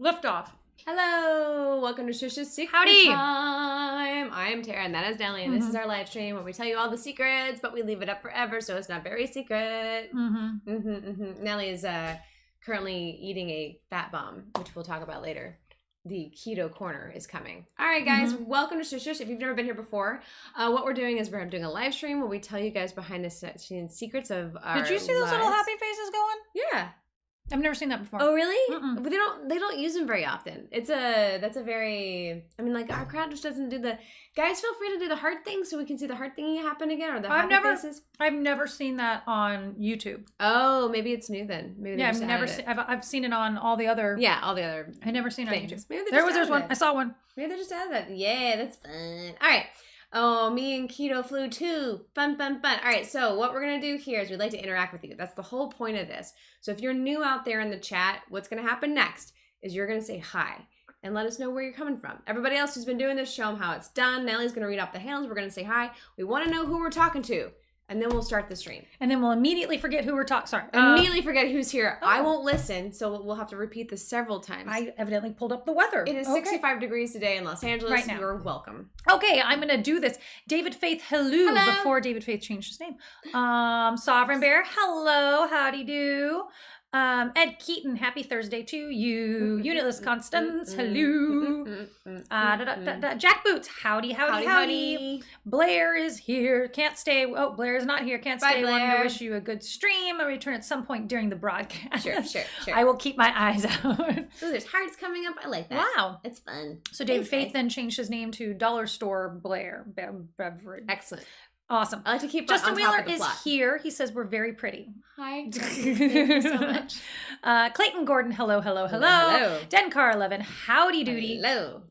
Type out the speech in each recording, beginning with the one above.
Liftoff. Hello, welcome to Shusha's Secret Howdy. Time. I am Tara and that is Natalie, and this is our live stream where we tell you all the secrets, but we leave it up forever, so it's not very secret. Natalie is currently eating a fat bomb, which we'll talk about later. The keto corner is coming. All right, guys, welcome to Shush. If you've never been here before, what we're doing is we're doing a live stream where we tell you guys behind the scenes secrets of our Did you see those lives. little happy faces going? Yeah. I've never seen that before. Oh really? But they don't use them very often. That's a very, I mean, like, our crowd just doesn't do the, guys, feel free to do the heart thing so we can see the heart thingy happen again, or the happy faces. I've never seen that on YouTube. Oh, maybe it's new then. Maybe I've never seen. I've seen it on all the other. Yeah, all the other. I've never seen it on things. YouTube. Maybe There's one. I saw one. Maybe they just added that. Yeah, that's fun. All right. Oh, me and Keto flew too. Fun. All right, so what we're going to do here is we'd like to interact with you. That's the whole point of this. So if you're new out there in the chat, what's going to happen next is you're going to say hi and let us know where you're coming from. Everybody else who's been doing this, show them how it's done. Nellie's going to read off the handles. We're going to say hi. We want to know who we're talking to. And then we'll start the stream. And then we'll immediately forget who we're talking. Sorry. Immediately forget who's here. I won't listen, so we'll have to repeat this several times. I evidently pulled up the weather. It is 65 degrees today in Los Angeles. Right now. You're welcome. Okay, I'm going to do this. David Faith, hello. Before David Faith changed his name. Sovereign Bear, hello. Howdy do. Ed Keaton, happy Thursday to you. Unitless Constance, hello. Jack Boots, howdy. Blair is here. Can't stay. Oh, Blair is not here. Can't stay. Wanted to wish you a good stream. I'll return at some point during the broadcast. Sure. I will keep my eyes out. So there's hearts coming up. I like that. Wow. It's fun. So David Faith then changed his name to Dollar Store Blair Beverage. Excellent. Awesome. I like to keep Justin on Wheeler top of the is plot. here. He says we're very pretty. Hi. Thank you so much. Clayton Gordon, hello. Denkar 11, howdy doody. Hello.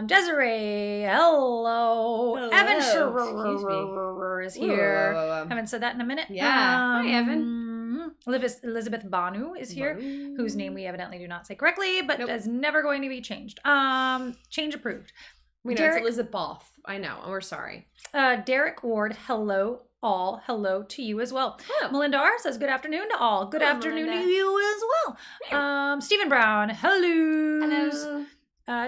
Desiree, hello. Evan Scherer is here. Whoa. Haven't said that in a minute. Yeah. Hi, Evan. Elizabeth Banu is here, whose name we evidently do not say correctly, but is never going to be changed. Change approved. We know it's Elizabeth Boff. I know, and we're sorry. Derek Ward, hello all. Hello to you as well. Hello. Melinda R says good afternoon to all. Good afternoon Melinda. To you as well. Stephen Brown, hello.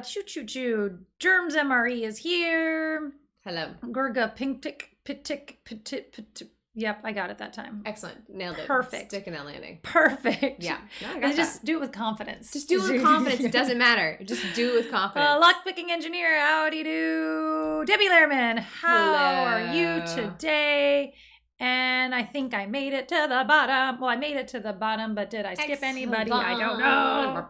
Choo. Germs MRE is here. Hello. Gurga Pinktik Pitik. Yep, I got it that time. Excellent. Nailed it. Perfect. Sticking that landing. Perfect. Yeah. No, I got and just do it with confidence. Just do it with confidence. It doesn't matter. Just do it with confidence. Lockpicking engineer, howdy do. Debbie Lehrman, how are you today? And I think I made it to the bottom. Well, I made it to the bottom, but did I skip anybody? I don't know.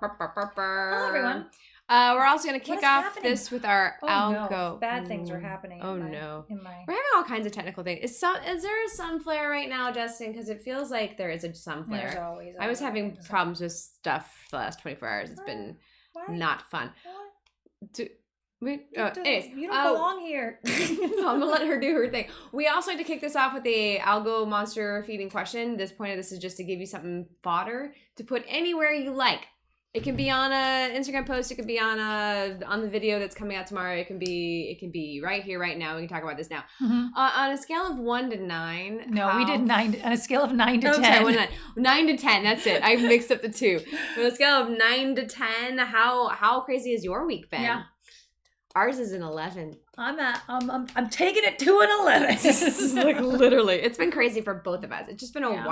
Hello, everyone. We're also going to kick off this with our Algo. No. Bad things are happening. We're having all kinds of technical things. Is there a sun flare right now, Justin? Because it feels like there is a sun flare. There's always. I was having problems with stuff for the last 24 hours. It's been not fun. Anyways, you don't belong here. I'm gonna let her do her thing. We also like to kick this off with the Algo monster feeding question. The point of this is just to give you something fodder to put anywhere you like. It can be on a Instagram post. It could be on the video that's coming out tomorrow. It can be right here, right now. We can talk about this now. On a scale of 1 to 9. No, we did 9 on a scale of 9 to 10. Sorry, 9 to 10. That's it. I mixed up the two. On a scale of 9 to 10, how crazy has your week been? Yeah. Ours is an 11. I'm taking it to an 11. Like literally, it's been crazy for both of us. It's just been a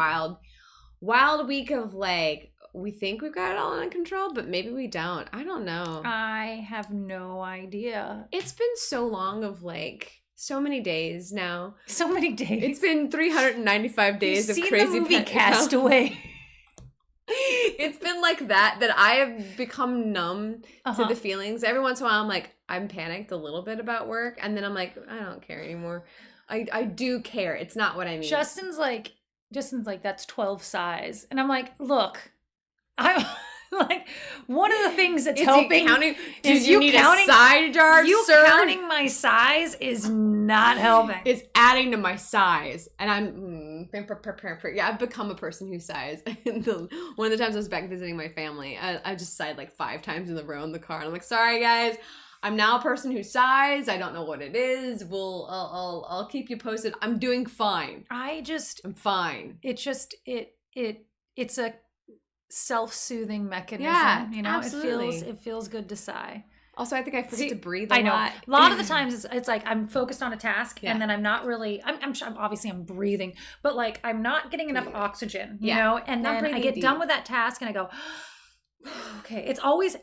wild week of like. We think we've got it all under control, but maybe we don't. I don't know. I have no idea. It's been so long of like so many days now. So many days. It's been 395 days of crazy the movie Castaway. It's been like that I have become numb to the feelings. Every once in a while I'm like, I'm panicked a little bit about work, and then I'm like, I don't care anymore. I do care. It's not what I mean. Justin's like, that's 12 size. And I'm like, look, I'm like, one of the things that's helping is you need a side jar, sir? Counting my size is not helping. It's adding to my size. And I've become a person who sighs. One of the times I was back visiting my family, I just sighed like 5 times in a row in the car. And I'm like, sorry guys, I'm now a person who sighs. I don't know what it is. I'll keep you posted. I'm doing fine. I'm fine. It's a self-soothing mechanism. Yeah, you know, absolutely. it feels good to sigh. Also, I think I forget to breathe a I know. lot. A lot of the times it's like I'm focused on a task and then I'm not really, I'm obviously I'm breathing, but like I'm not getting enough oxygen, you know? And Not then I get done with that task and I go, okay. It's always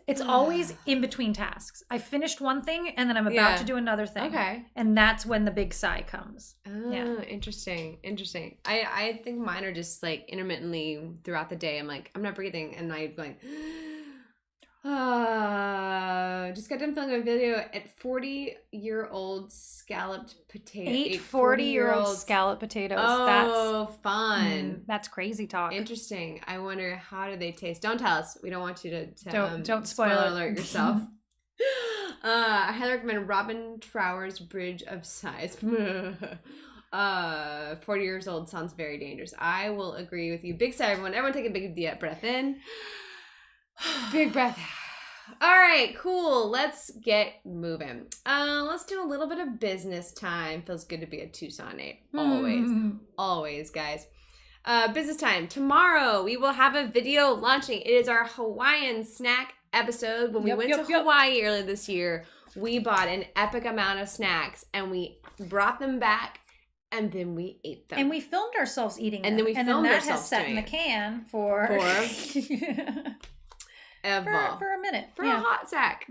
in between tasks. I finished one thing and then I'm about to do another thing. Okay. And that's when the big sigh comes. Oh, interesting. I think mine are just like intermittently throughout the day. I'm like, I'm not breathing. And I'm like, just got done filming a video at 40-year-old scalloped potato. 40-year-old scalloped potatoes. Oh, that's fun. That's crazy talk. Interesting. I wonder, how do they taste? Don't tell us. We don't want you to don't spoil alert yourself. I highly recommend Robin Trower's Bridge of Sighs. 40 years old sounds very dangerous. I will agree with you. Big sigh, everyone. Everyone take a big deep breath in. Big breath. All right, cool. Let's get moving. Let's do a little bit of business time. Feels good to be a Tucsonite. Always, guys. Business time. Tomorrow we will have a video launching. It is our Hawaiian snack episode. When we went to Hawaii earlier this year, we bought an epic amount of snacks and we brought them back. And then we ate them. And we filmed ourselves eating them. And then we filmed ourselves that has sat in the can for a minute. For a hot sec.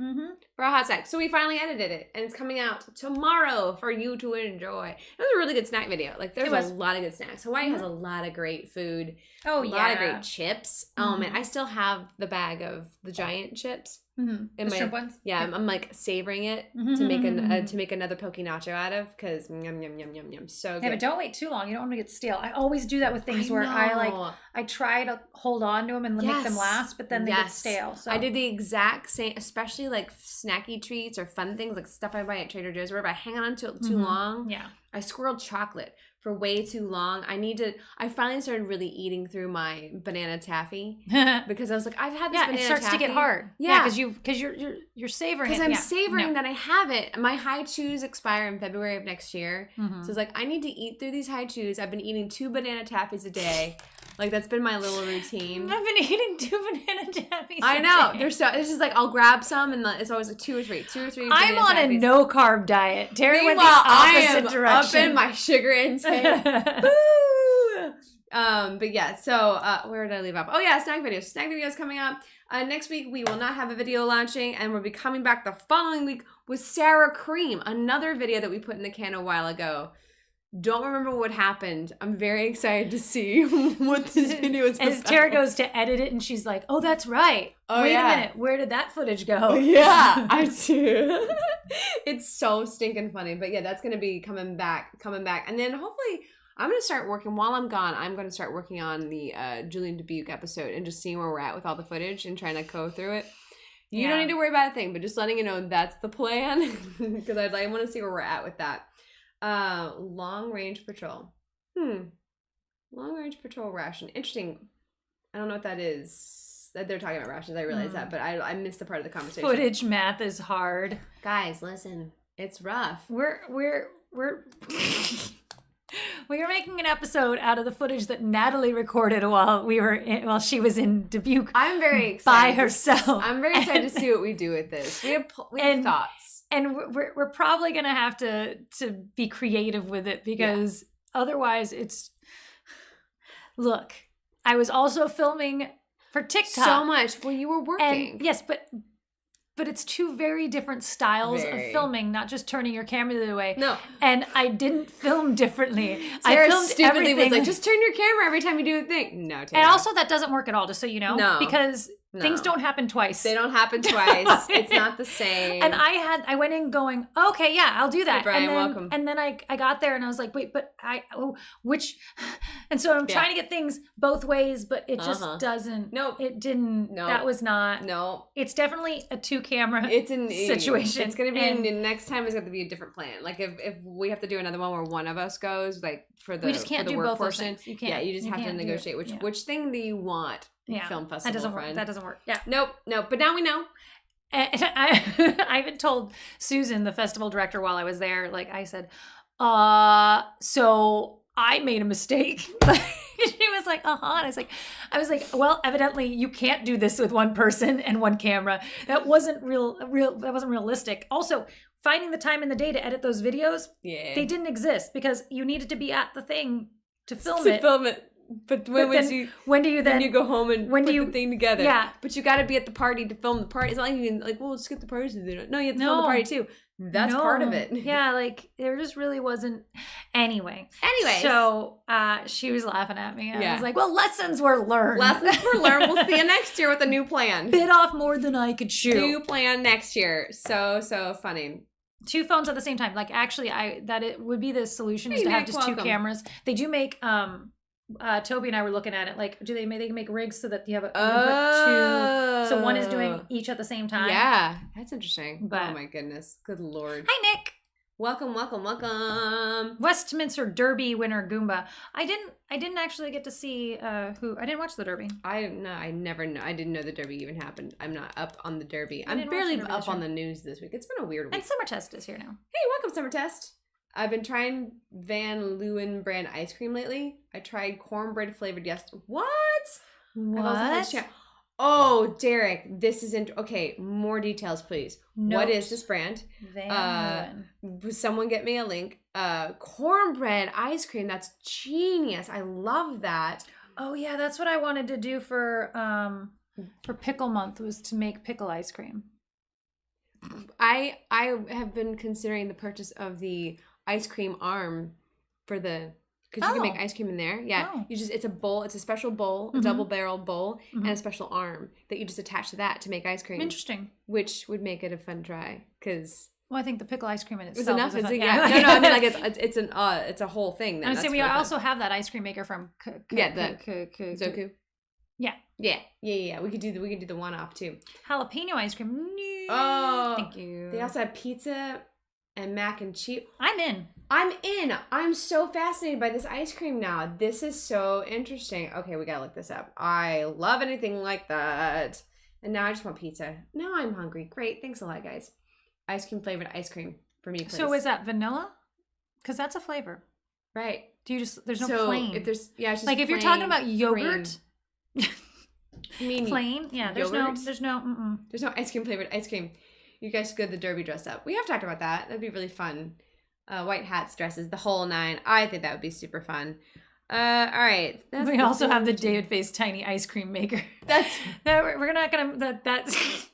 For a hot sec. So we finally edited it. And it's coming out tomorrow for you to enjoy. It was a really good snack video. Like, there's a lot of good snacks. Hawaii has a lot of great food. A lot of great chips. And I still have the bag of the giant chips. The shrimp ones? Yeah, I'm like savoring it to make another poke nacho out of, because yum so good. Yeah, but don't wait too long. You don't want to get stale. I always do that with things where I try to hold on to them and make them last, but then they get stale. So I did the exact same, especially like snacky treats or fun things like stuff I buy at Trader Joe's, where if I hang on to it too long, I squirreled chocolate for way too long. I finally started really eating through my banana taffy because I was like, I've had this banana taffy. It starts to get hard. Yeah, because you're savoring it. Because I'm savoring that I have it. My high chews expire in February of next year. So it's like, I need to eat through these high chews. I've been eating 2 banana taffies a day. Like, that's been my little routine. I've been eating 2 banana taffies. I know. It's just like, I'll grab some and it's always like 2 or 3. I'm on a no carb diet. Terry went the opposite direction. Up in my sugar intake. Boo! But yeah, so where did I leave off? Oh yeah, snack videos. Snack videos coming up. Next week we will not have a video launching, and we'll be coming back the following week with Sour Cream, another video that we put in the can a while ago. Don't remember what happened. I'm very excited to see what this video is about. As Tara goes to edit it and she's like, oh, that's right. Wait a minute. Where did that footage go? Yeah, I do. It's so stinking funny. But yeah, that's going to be coming back. And then hopefully I'm going to start working, while I'm gone, I'm going to start working on the Julian Dubuque episode and just seeing where we're at with all the footage and trying to go through it. You don't need to worry about a thing, but just letting you know that's the plan, because I want to see where we're at with that. Long range patrol. Long range patrol ration. Interesting. I don't know what that is. That they're talking about rations. I realize that, but I missed the part of the conversation. Footage math is hard. Guys, listen. It's rough. We're we are making an episode out of the footage that Natalie recorded while she was in Dubuque. I'm very excited by herself. I'm very excited to see what we do with this. We have thoughts. And we're probably going to have to be creative with it, because otherwise it's... Look, I was also filming for TikTok. So much. Well, you were working. And, yes, but it's 2 very different styles of filming, not just turning your camera the other way. No. And I didn't film differently. Tara I filmed stupidly everything. was like, just turn your camera every time you do a thing. No, Tara. And also that doesn't work at all, just so you know. No. Because... things don't happen twice. They don't happen twice. It's not the same. And I went in going, okay, yeah, I'll do that. Hey, Brian, and then, welcome. And then I got there and I was like, wait, but which? And so I'm trying to get things both ways, but it just doesn't. Nope. It didn't. Nope. That was not. No. It's definitely a 2-camera situation. It's going to be, and next time it's going to be a different plan. Like if we have to do another one where one of us goes, like for the, we just can't for the do work both portion. those things. You can't. Yeah, you just have to negotiate which thing do you want? Yeah. Film festival friend. That doesn't work. Yeah. Nope. But now we know. And I even told Susan, the festival director, while I was there, like I said, so I made a mistake. She was was like, and I was like, well, evidently you can't do this with one person and one camera. That wasn't that wasn't realistic. Also, finding the time in the day to edit those videos, they didn't exist because you needed to be at the thing to film it. But when do you go home and put the thing together? Yeah. But you got to be at the party to film the party. It's not like you can we'll skip the parties. No, you have to film the party too. That's part of it. Yeah, like there just really wasn't. Anyways. So she was laughing at me. I was like, well, lessons were learned. We'll see you next year with a new plan. Bit off more than I could chew. New plan next year. So funny. 2 phones at the same time. Like actually, it would be the solution is to have just 2 cameras. They do make Toby and I were looking at it. Like, they can make rigs so that you have 2. So one is doing each at the same time. Yeah, that's interesting. But, oh my goodness, good Lord. Hi, Nick. Welcome. Westminster Derby winner Goomba. I didn't actually get to see who. I didn't watch the Derby. I never know. I didn't know the Derby even happened. I'm not up on the Derby. I'm barely up on the news this week. It's been a weird week. And Summer Test is here now. Hey, welcome Summer Test. I've been trying Van Leeuwen brand ice cream lately. I tried cornbread flavored yesterday. What? Oh, Derek, this isn't okay. More details, please. Nope. What is this brand? Van Leeuwen. Someone get me a link. Cornbread ice cream. That's genius. I love that. Oh yeah, that's what I wanted to do for pickle month was to make pickle ice cream. I have been considering the purchase of the ice cream arm for because you can make ice cream in there. Yeah. Oh. It's a bowl. It's a special bowl, a double barrel bowl, and a special arm that you just attach to that to make ice cream. Interesting. Which would make it a fun try because. Well, I think the pickle ice cream in itself enough. is No, I mean it's a whole thing. Then. I'm saying we also have that ice cream maker from Zoku. Yeah. We could do the one-off too. Jalapeno ice cream. No. Oh, thank you. They also have pizza and mac and cheese. I'm in. I'm so fascinated by this ice cream now. This is so interesting. Okay, we gotta look this up. I love anything like that. And now I just want pizza. Now I'm hungry. Great. Thanks a lot, guys. Ice cream flavored ice cream for me, please. So is that vanilla? Because that's a flavor. Right. There's no plain. If there's, it's just like if you're talking about yogurt. Plain? Yeah, there's no ice cream flavored ice cream. You guys should go to the Derby dressed up. We have talked about that. That'd be really fun. White hats, dresses, the whole 9. I think that would be super fun. All right. We also have the David Face tiny ice cream maker. We're not gonna that's.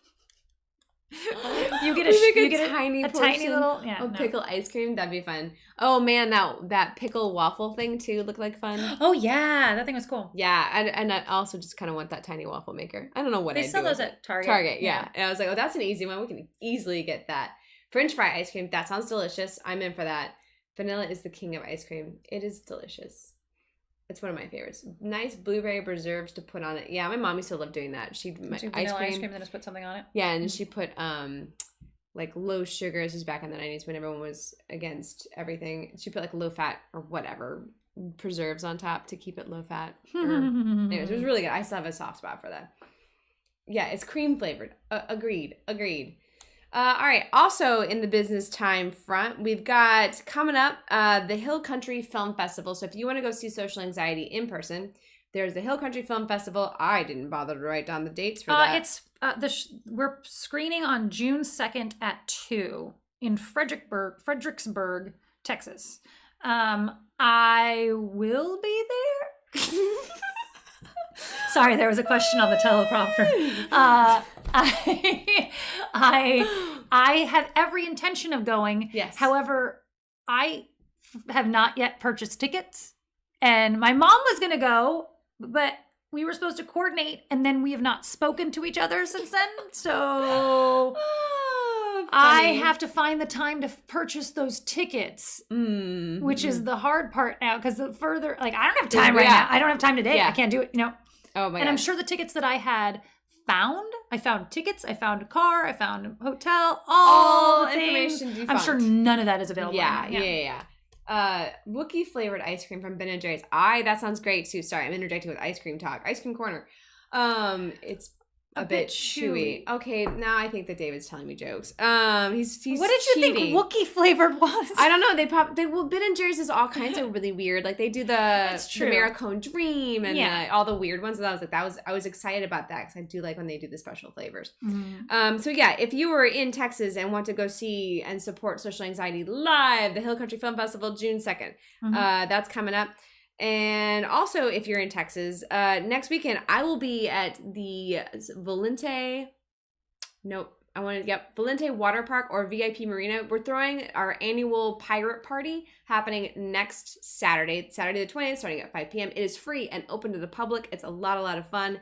You get a tiny little pickle ice cream. That'd be fun. Oh man, that pickle waffle thing too looked like fun. Oh yeah, that thing was cool. Yeah, and I also just kind of want that tiny waffle maker. I don't know what they sell those at Target. Target, yeah. And I was like, oh, that's an easy one. We can easily get that. French fry ice cream. That sounds delicious. I'm in for that. Vanilla is the king of ice cream. It is delicious. It's one of my favorites. Nice blueberry preserves to put on it. Yeah, my mom used to love doing that. She'd ice cream and then just put something on it. Yeah, and she put like low sugar. This was back in the 90s when everyone was against everything. She put like low fat or whatever preserves on top to keep it low fat. Anyways, it was really good. I still have a soft spot for that. Yeah, it's cream flavored. Agreed. All right. Also in the business time front, we've got coming up the Hill Country Film Festival. So if you want to go see Social Anxiety in person, there's the Hill Country Film Festival. I didn't bother to write down the dates for that. We're screening on June 2nd at 2 in Fredericksburg, Texas. I will be there. Sorry, there was a question on the teleprompter. I have every intention of going. Yes. However, I have not yet purchased tickets. And my mom was going to go, but we were supposed to coordinate, and then we have not spoken to each other since then. So I have to find the time to purchase those tickets, which is the hard part now. Because the further, I don't have time right now. I don't have time today. Yeah. I can't do it, Oh my God. I'm sure the tickets that I had I found tickets, I found a car, I found a hotel, all the information things. I'm sure none of that is available. Yeah. Wookiee flavored ice cream from Ben & Jerry's. That sounds great too. Sorry, I'm interjecting with ice cream talk. Ice cream corner. It's a bit chewy. Okay, now I think that David's telling me jokes. He's what did you cheating. think Wookiee flavored was? I don't know. Well, Ben and Jerry's is all kinds of really weird. Like they do the Americone Dream and all the weird ones. And I was excited about that because I do like when they do the special flavors. Mm-hmm. So yeah, if you were in Texas and want to go see and support Social Anxiety live, the Hill Country Film Festival, June 2nd, that's coming up. And also, if you're in Texas, next weekend, I will be at the Valente Water Park or VIP Marina. We're throwing our annual pirate party happening next Saturday the 20th, starting at 5 p.m. It is free and open to the public. It's a lot of fun.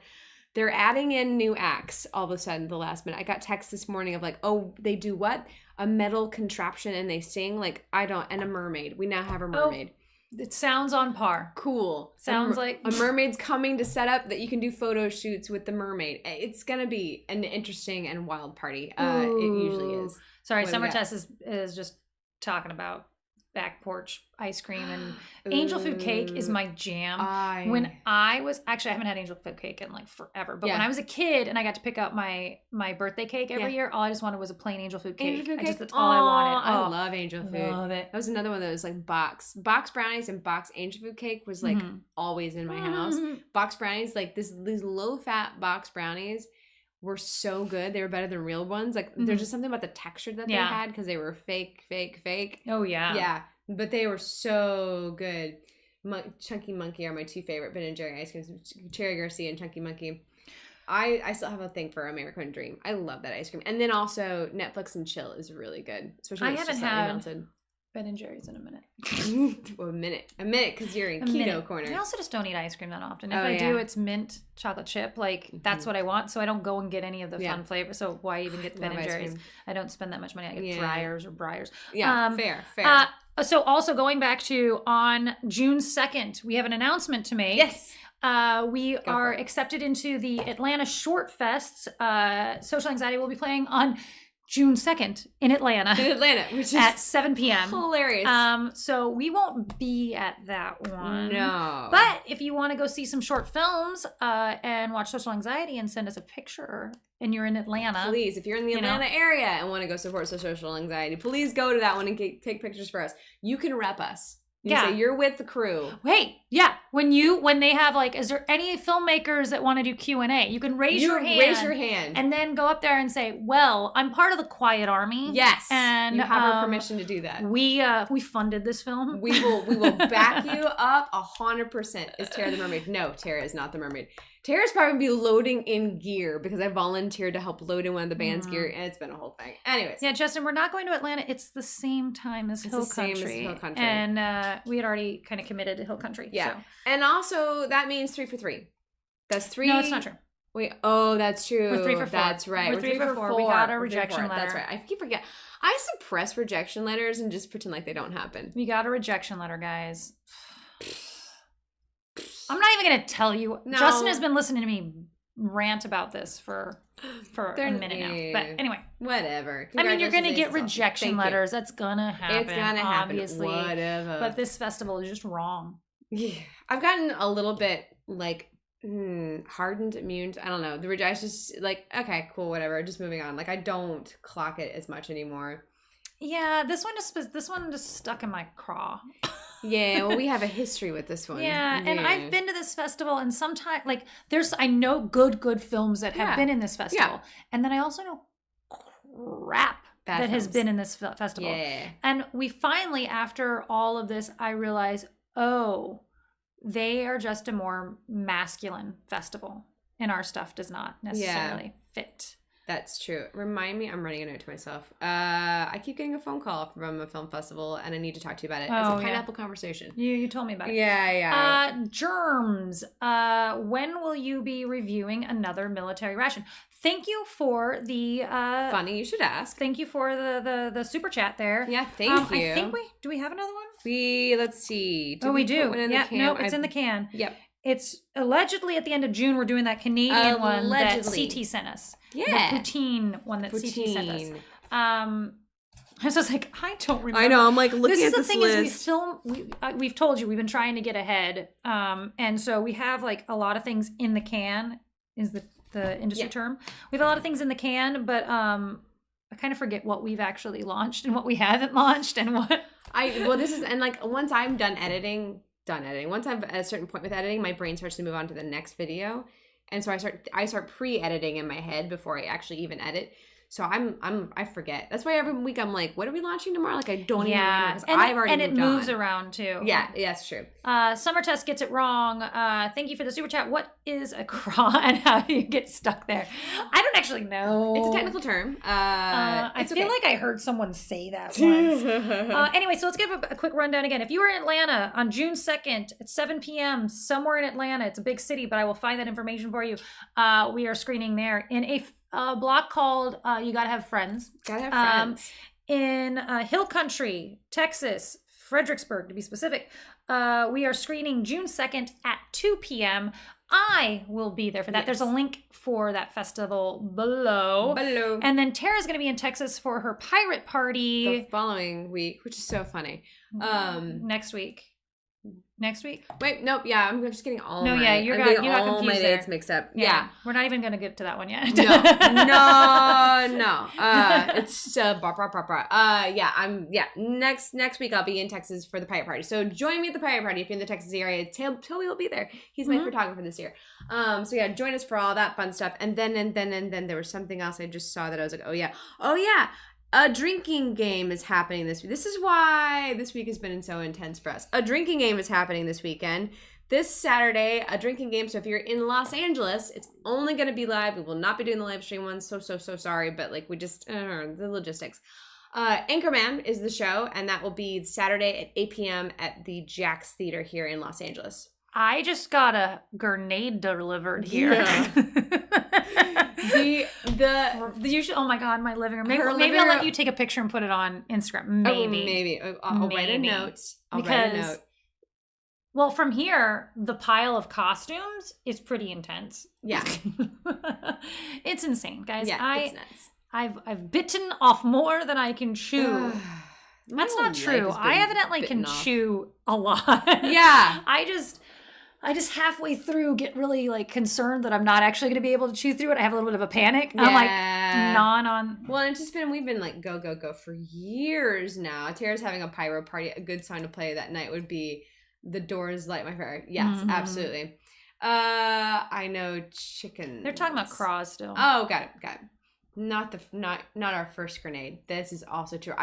They're adding in new acts all of a sudden the last minute. I got text this morning of like, oh, they do what? A metal contraption and they sing? Like, and a mermaid. We now have a mermaid. It sounds on par. Cool. Sounds like a mermaid's coming to set up that you can do photo shoots with the mermaid. It's gonna be an interesting and wild party. It usually is. Sorry, Summer Tess is just talking about back porch ice cream and angel food cake is my jam. When I was I haven't had angel food cake in like forever, but when I was a kid and I got to pick up my birthday cake every year, all I just wanted was a plain angel food cake. That's all I wanted. I love angel food. Love it. That was another one that was like box brownies and box angel food cake was like always in my house. Box brownies, like these low fat box brownies were so good. They were better than real ones. Like there's just something about the texture that they had because they were fake. Oh yeah. Yeah. But they were so good. Chunky Monkey are my two favorite Ben and Jerry ice creams. Cherry Garcia and Chunky Monkey. I still have a thing for American Dream. I love that ice cream. And then also Netflix and Chill is really good. Especially when it's just slightly melted. Ben and Jerry's in a minute. Well, a minute, because you're in keto corner. I also just don't eat ice cream that often. If I do, it's mint chocolate chip. Like that's what I want. So I don't go and get any of the fun flavors. So why even get Ben and Jerry's? I don't spend that much money. I get Dryers or Briars. Yeah, fair. So also going back to on June 2nd, we have an announcement to make. Yes. We are accepted into the Atlanta Short Fest. Social Anxiety will be playing on June 2nd in Atlanta. Which is at 7 p.m. Hilarious. So we won't be at that one. No. But if you want to go see some short films and watch Social Anxiety and send us a picture and you're in Atlanta. Please, if you're in the Atlanta area and want to go support Social Anxiety, please go to that one and take pictures for us. You can rep us. You say you're with the crew. Hey, when they have like, is there any filmmakers that want to do Q&A? You can raise your hand. And then go up there and say, well, I'm part of the Quiet Army. Yes. And you have our permission to do that. We funded this film. We will back you up 100%. Is Tara the mermaid? No, Tara is not the mermaid. Tara's probably be loading in gear because I volunteered to help load in one of the band's gear, and it's been a whole thing. Anyways. Yeah, Justin, we're not going to Atlanta. It's the same time as Hill Country. And we had already kind of committed to Hill Country. Yeah. So. And also, that means 3 for 3. That's 3. No, it's not true. Wait, that's true. We're 3 for 4. That's right. We're 3 for 4. We got a rejection letter. That's right. I keep forgetting. I suppress rejection letters and just pretend like they don't happen. We got a rejection letter, guys. I'm not even going to tell you. No. Justin has been listening to me rant about this for a minute now. But anyway. Whatever. I mean, you're going to get rejection letters. That's going to happen. It's going to happen. Obviously. Whatever. But this festival is just wrong. Yeah. I've gotten a little bit like hardened, immune. I don't know. The rejection just like, okay, cool, whatever. Just moving on. Like I don't clock it as much anymore. Yeah, this one just stuck in my craw. Yeah, well, we have a history with this one. Yeah, and I've been to this festival, and sometimes, like, I know good films that have been in this festival, and then I also know crap that has been in this festival. Yeah. And we finally, after all of this, I realized, they are just a more masculine festival, and our stuff does not necessarily fit. That's true. Remind me, I'm running a note to myself. I keep getting a phone call from a film festival, and I need to talk to you about it. It's a pineapple conversation. You told me about it. Yeah. Germs. When will you be reviewing another military ration? Thank you for the... Funny, you should ask. Thank you for the super chat there. Yeah, thank you. I think do we have another one? Let's see. We do. It's in the can. Yep. It's allegedly at the end of June, we're doing that Canadian one that CT sent us. Yeah. The poutine one that CT sent us. I was just like, I don't remember. I know. I'm like looking at this list. This is the thing is we've told you, we've been trying to get ahead. And so we have like a lot of things in the can. Is the the industry term. We have a lot of things in the can, but I kind of forget what we've actually launched and what we haven't launched and what. This is, and like once I'm done editing, once I'm at a certain point with editing, my brain starts to move on to the next video. And so I start pre-editing in my head before I actually even edit. So I forget. That's why every week I'm like, what are we launching tomorrow? Like I don't even remember because I've already moved on. And it moves around too. Yeah, that's true. Summer Test gets it wrong. Thank you for the super chat. What is a craw and how do you get stuck there? I don't actually know. It's a technical term. I feel like I heard someone say that once. Anyway, so let's give a quick rundown again. If you were in Atlanta on June 2nd at 7 p.m. somewhere in Atlanta, it's a big city, but I will find that information for you. We are screening there in a block called You Gotta Have Friends. Gotta have friends. In Hill Country, Texas, Fredericksburg to be specific. We are screening June 2nd at 2 p.m. I will be there for that. Yes. There's a link for that festival below. And then Tara's going to be in Texas for her pirate party. The following week, which is so funny. Next week. Wait, nope. Yeah, I'm just getting all. No, my, yeah, you got all confused my there. dates mixed up. Yeah, we're not even gonna get to that one yet. No. It's Next week I'll be in Texas for the pirate party. So join me at the pirate party if you're in the Texas area. Toby will be there. He's my photographer this year. So yeah, join us for all that fun stuff. And then there was something else I just saw that I was like, oh yeah. A drinking game is happening this week. This is why this week has been so intense for us. A drinking game is happening this weekend. This Saturday, a drinking game. So if you're in Los Angeles, it's only going to be live. We will not be doing the live stream one. So sorry. But like we just, the logistics. Anchorman is the show. And that will be Saturday at 8 p.m. at the Jack's Theater here in Los Angeles. I just got a grenade delivered here. Yeah. Oh my god, my living room. Maybe I'll let you take a picture and put it on Instagram. Maybe. I'll write a note. Well, from here, the pile of costumes is pretty intense. Yeah. It's insane, guys. Yeah, it's nuts. I've bitten off more than I can chew. That's not true. I evidently can chew a lot. Yeah. I just halfway through get really like concerned that I'm not actually going to be able to chew through it. I have a little bit of a panic. Yeah. I'm like gnawing on. Well, it's just we've been like go for years now. Tara's having a pyro party. A good song to play that night would be The Doors Light My Fire. Yes, absolutely. I know chickens. They're talking about craws still. Oh, got it. Not our first grenade. This is also true.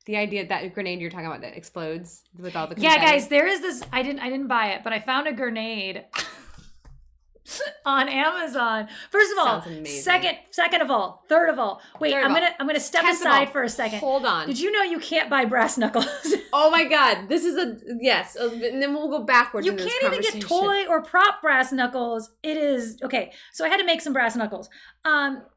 The idea that grenade you're talking about that explodes with all the confetti. Yeah, guys, there is this. I didn't buy it, but I found a grenade on Amazon. First of all, second of all, third of all. Wait, I'm gonna step aside for a second. Hold on. Did you know you can't buy brass knuckles? Oh my god, this is yes. And then we'll go backwards. You can't even get toy or prop brass knuckles. It is okay. So I had to make some brass knuckles.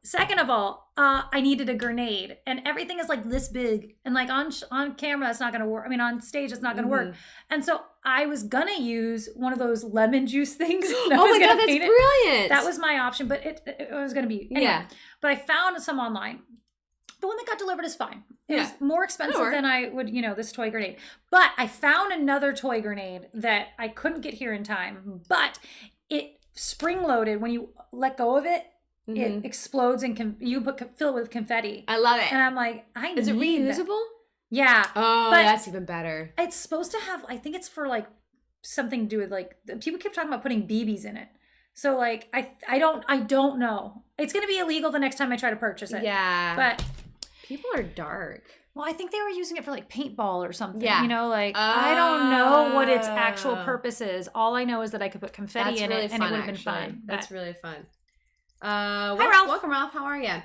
Second of all, I needed a grenade, and everything is like this big, and like on camera, it's not gonna work. I mean, on stage, it's not gonna work. And so I was gonna use one of those lemon juice things. Oh my god, that's brilliant! That was my option, but it was gonna be anyway. Yeah. But I found some online. The one that got delivered is fine. It was more expensive than I would, this toy grenade. But I found another toy grenade that I couldn't get here in time. But it spring-loaded. When you let go of it, it explodes and you fill it with confetti. I love it. And I'm like, is it reusable? That. Yeah. Oh, that's even better. It's supposed to have, I think it's for like something to do with like, people keep talking about putting BBs in it. So like, I don't know. It's going to be illegal the next time I try to purchase it. Yeah. But people are dark. Well, I think they were using it for like paintball or something. Yeah. I don't know what its actual purpose is. All I know is that I could put confetti in it and it would have been fun. That's really fun. Hi, Ralph. Welcome, Ralph. How are you?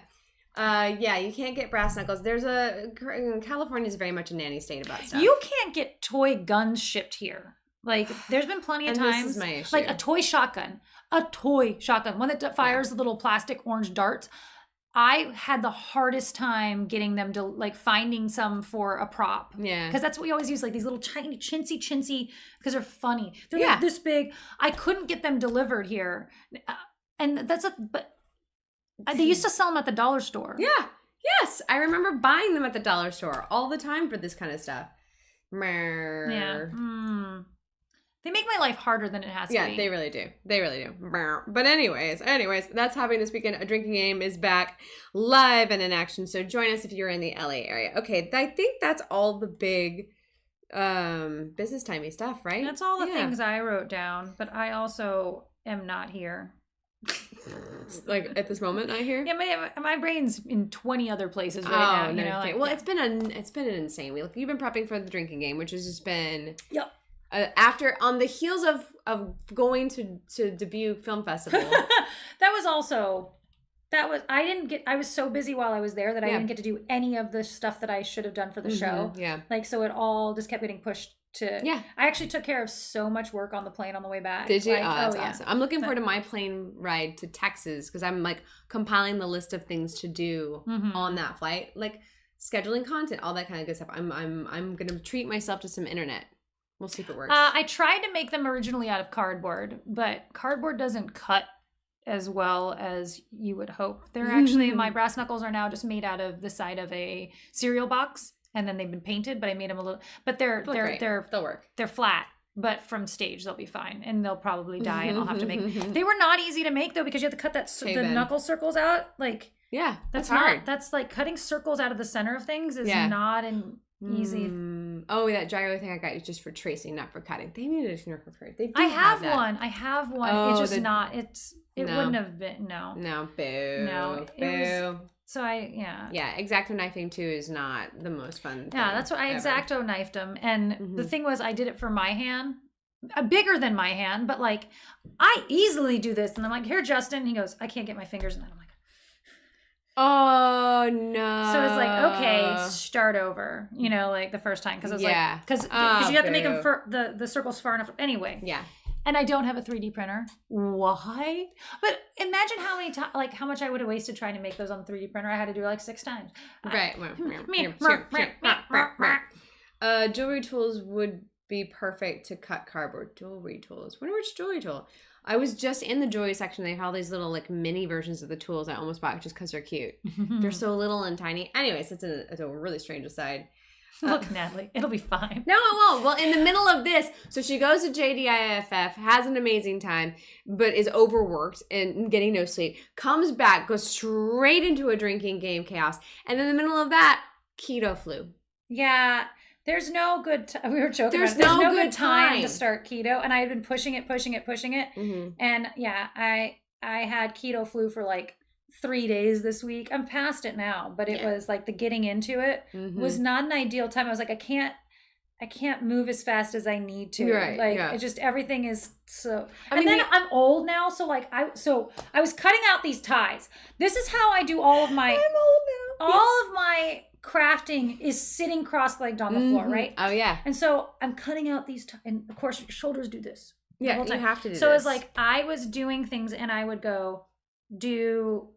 You can't get brass knuckles. California is very much a nanny state about stuff. You can't get toy guns shipped here. Like, there's been plenty of times. This is my issue. Like a toy shotgun, one that fires the little plastic orange darts. I had the hardest time getting them to like finding some for a prop. Yeah. Because that's what we always use, like these little tiny chintzy, because they're funny. They're like this big. I couldn't get them delivered here. And but they used to sell them at the dollar store. Yeah. Yes. I remember buying them at the dollar store all the time for this kind of stuff. Yeah. They make my life harder than it has to be. Yeah, they really do. They really do. But anyways, that's happening this weekend. A drinking game is back live and in action. So join us if you're in the LA area. Okay, I think that's all the big business timey stuff, right? That's all the things I wrote down, but I also am not here. Like at this moment, not here. Yeah, my brain's in 20 other places right now. No, You know, well, it's been an insane week. You've been prepping for the drinking game, which has just been Yep. On the heels of going to debut film festival. I was so busy while I was there that I didn't get to do any of the stuff that I should have done for the show. Yeah. Like, so it all just kept getting pushed to. Yeah. I actually took care of so much work on the plane on the way back. Did you? That's awesome. I'm looking forward to my plane ride to Texas because I'm like compiling the list of things to do on that flight, like scheduling content, all that kind of good stuff. I'm gonna treat myself to some internet. We'll see if it works. I tried to make them originally out of cardboard, but cardboard doesn't cut as well as you would hope. They're actually, my brass knuckles are now just made out of the side of a cereal box, and then they've been painted, but I made them a little, but they'll work. They're flat, but from stage they'll be fine, and they'll probably die, and I'll have to make. They were not easy to make though, because you have to cut the knuckle circles out. Like, yeah, that's hard. That's like cutting circles out of the center of things is not an easy. Oh, that gyro thing I got is just for tracing, not for cutting. They need a tuner for tracing. I have one. Oh, it's just not. It wouldn't have been. No. Boo. No. Boo. So Yeah, X-Acto knifing too is not the most fun thing. Yeah, that's what I X-Acto knifed them. And the thing was, I did it for my hand. Bigger than my hand, but like, I easily do this. And I'm like, here, Justin. He goes, I can't get my fingers in that. I'm like, oh no. So it's like, okay, start over, you know, like the first time. Because it's like, because you have to make them the circles far enough. Anyway. Yeah. And I don't have a 3D printer. Why? But imagine how many how much I would have wasted trying to make those on the 3D printer. I had to do it like 6 times. Right. Jewelry tools would be perfect to cut cardboard. Jewelry tools. Wonder which jewelry tool. I was just in the jewelry section. They have all these little like mini versions of the tools I almost bought just because they're cute. They're so little and tiny. Anyways, it's a really strange aside. Look, Natalie, it'll be fine. No, it won't. Well, in the middle of this, so she goes to JDIFF, has an amazing time, but is overworked and getting no sleep, comes back, goes straight into a drinking game chaos, and in the middle of that, keto flu. Yeah, there's no good we were joking there's no good time to start keto, and I had been pushing it. And yeah, I had keto flu for like 3 days this week. I'm past it now, but it was like the getting into it was not an ideal time. I was like, I can't move as fast as I need to. Right. Like it just, everything is so, I'm old now. So like, I was cutting out these ties. This is how I do all of my, I'm old now. All of my crafting is sitting cross-legged on the floor, right? Oh yeah. And so I'm cutting out these and of course your shoulders do this. Yeah, you have to do so it's like I was doing things and I would go do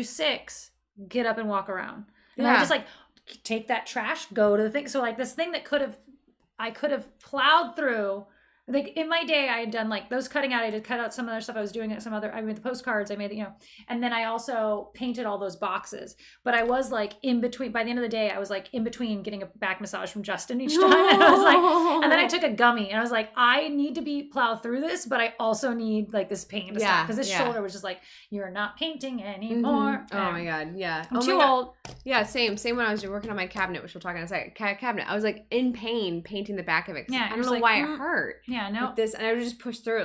6, get up and walk around. And I would just like take that trash, go to the thing. So like this thing that I could have plowed through. Like in my day, I had done like those cutting out. I did cut out some other stuff. I made the postcards. I made it, and then I also painted all those boxes. But I was like in between. By the end of the day, I was like in between getting a back massage from Justin each time. And I was like, and then I took a gummy and I was like, I need to plow through this, but I also need like this paint to stop because this shoulder was just like, you're not painting anymore. Oh my god, yeah. I'm too old. Yeah, same when I was working on my cabinet, which we'll talk in a second. Cabinet. I was like in pain painting the back of it. Yeah, I don't know why it hurt. Yeah, no. With this, and I would just push through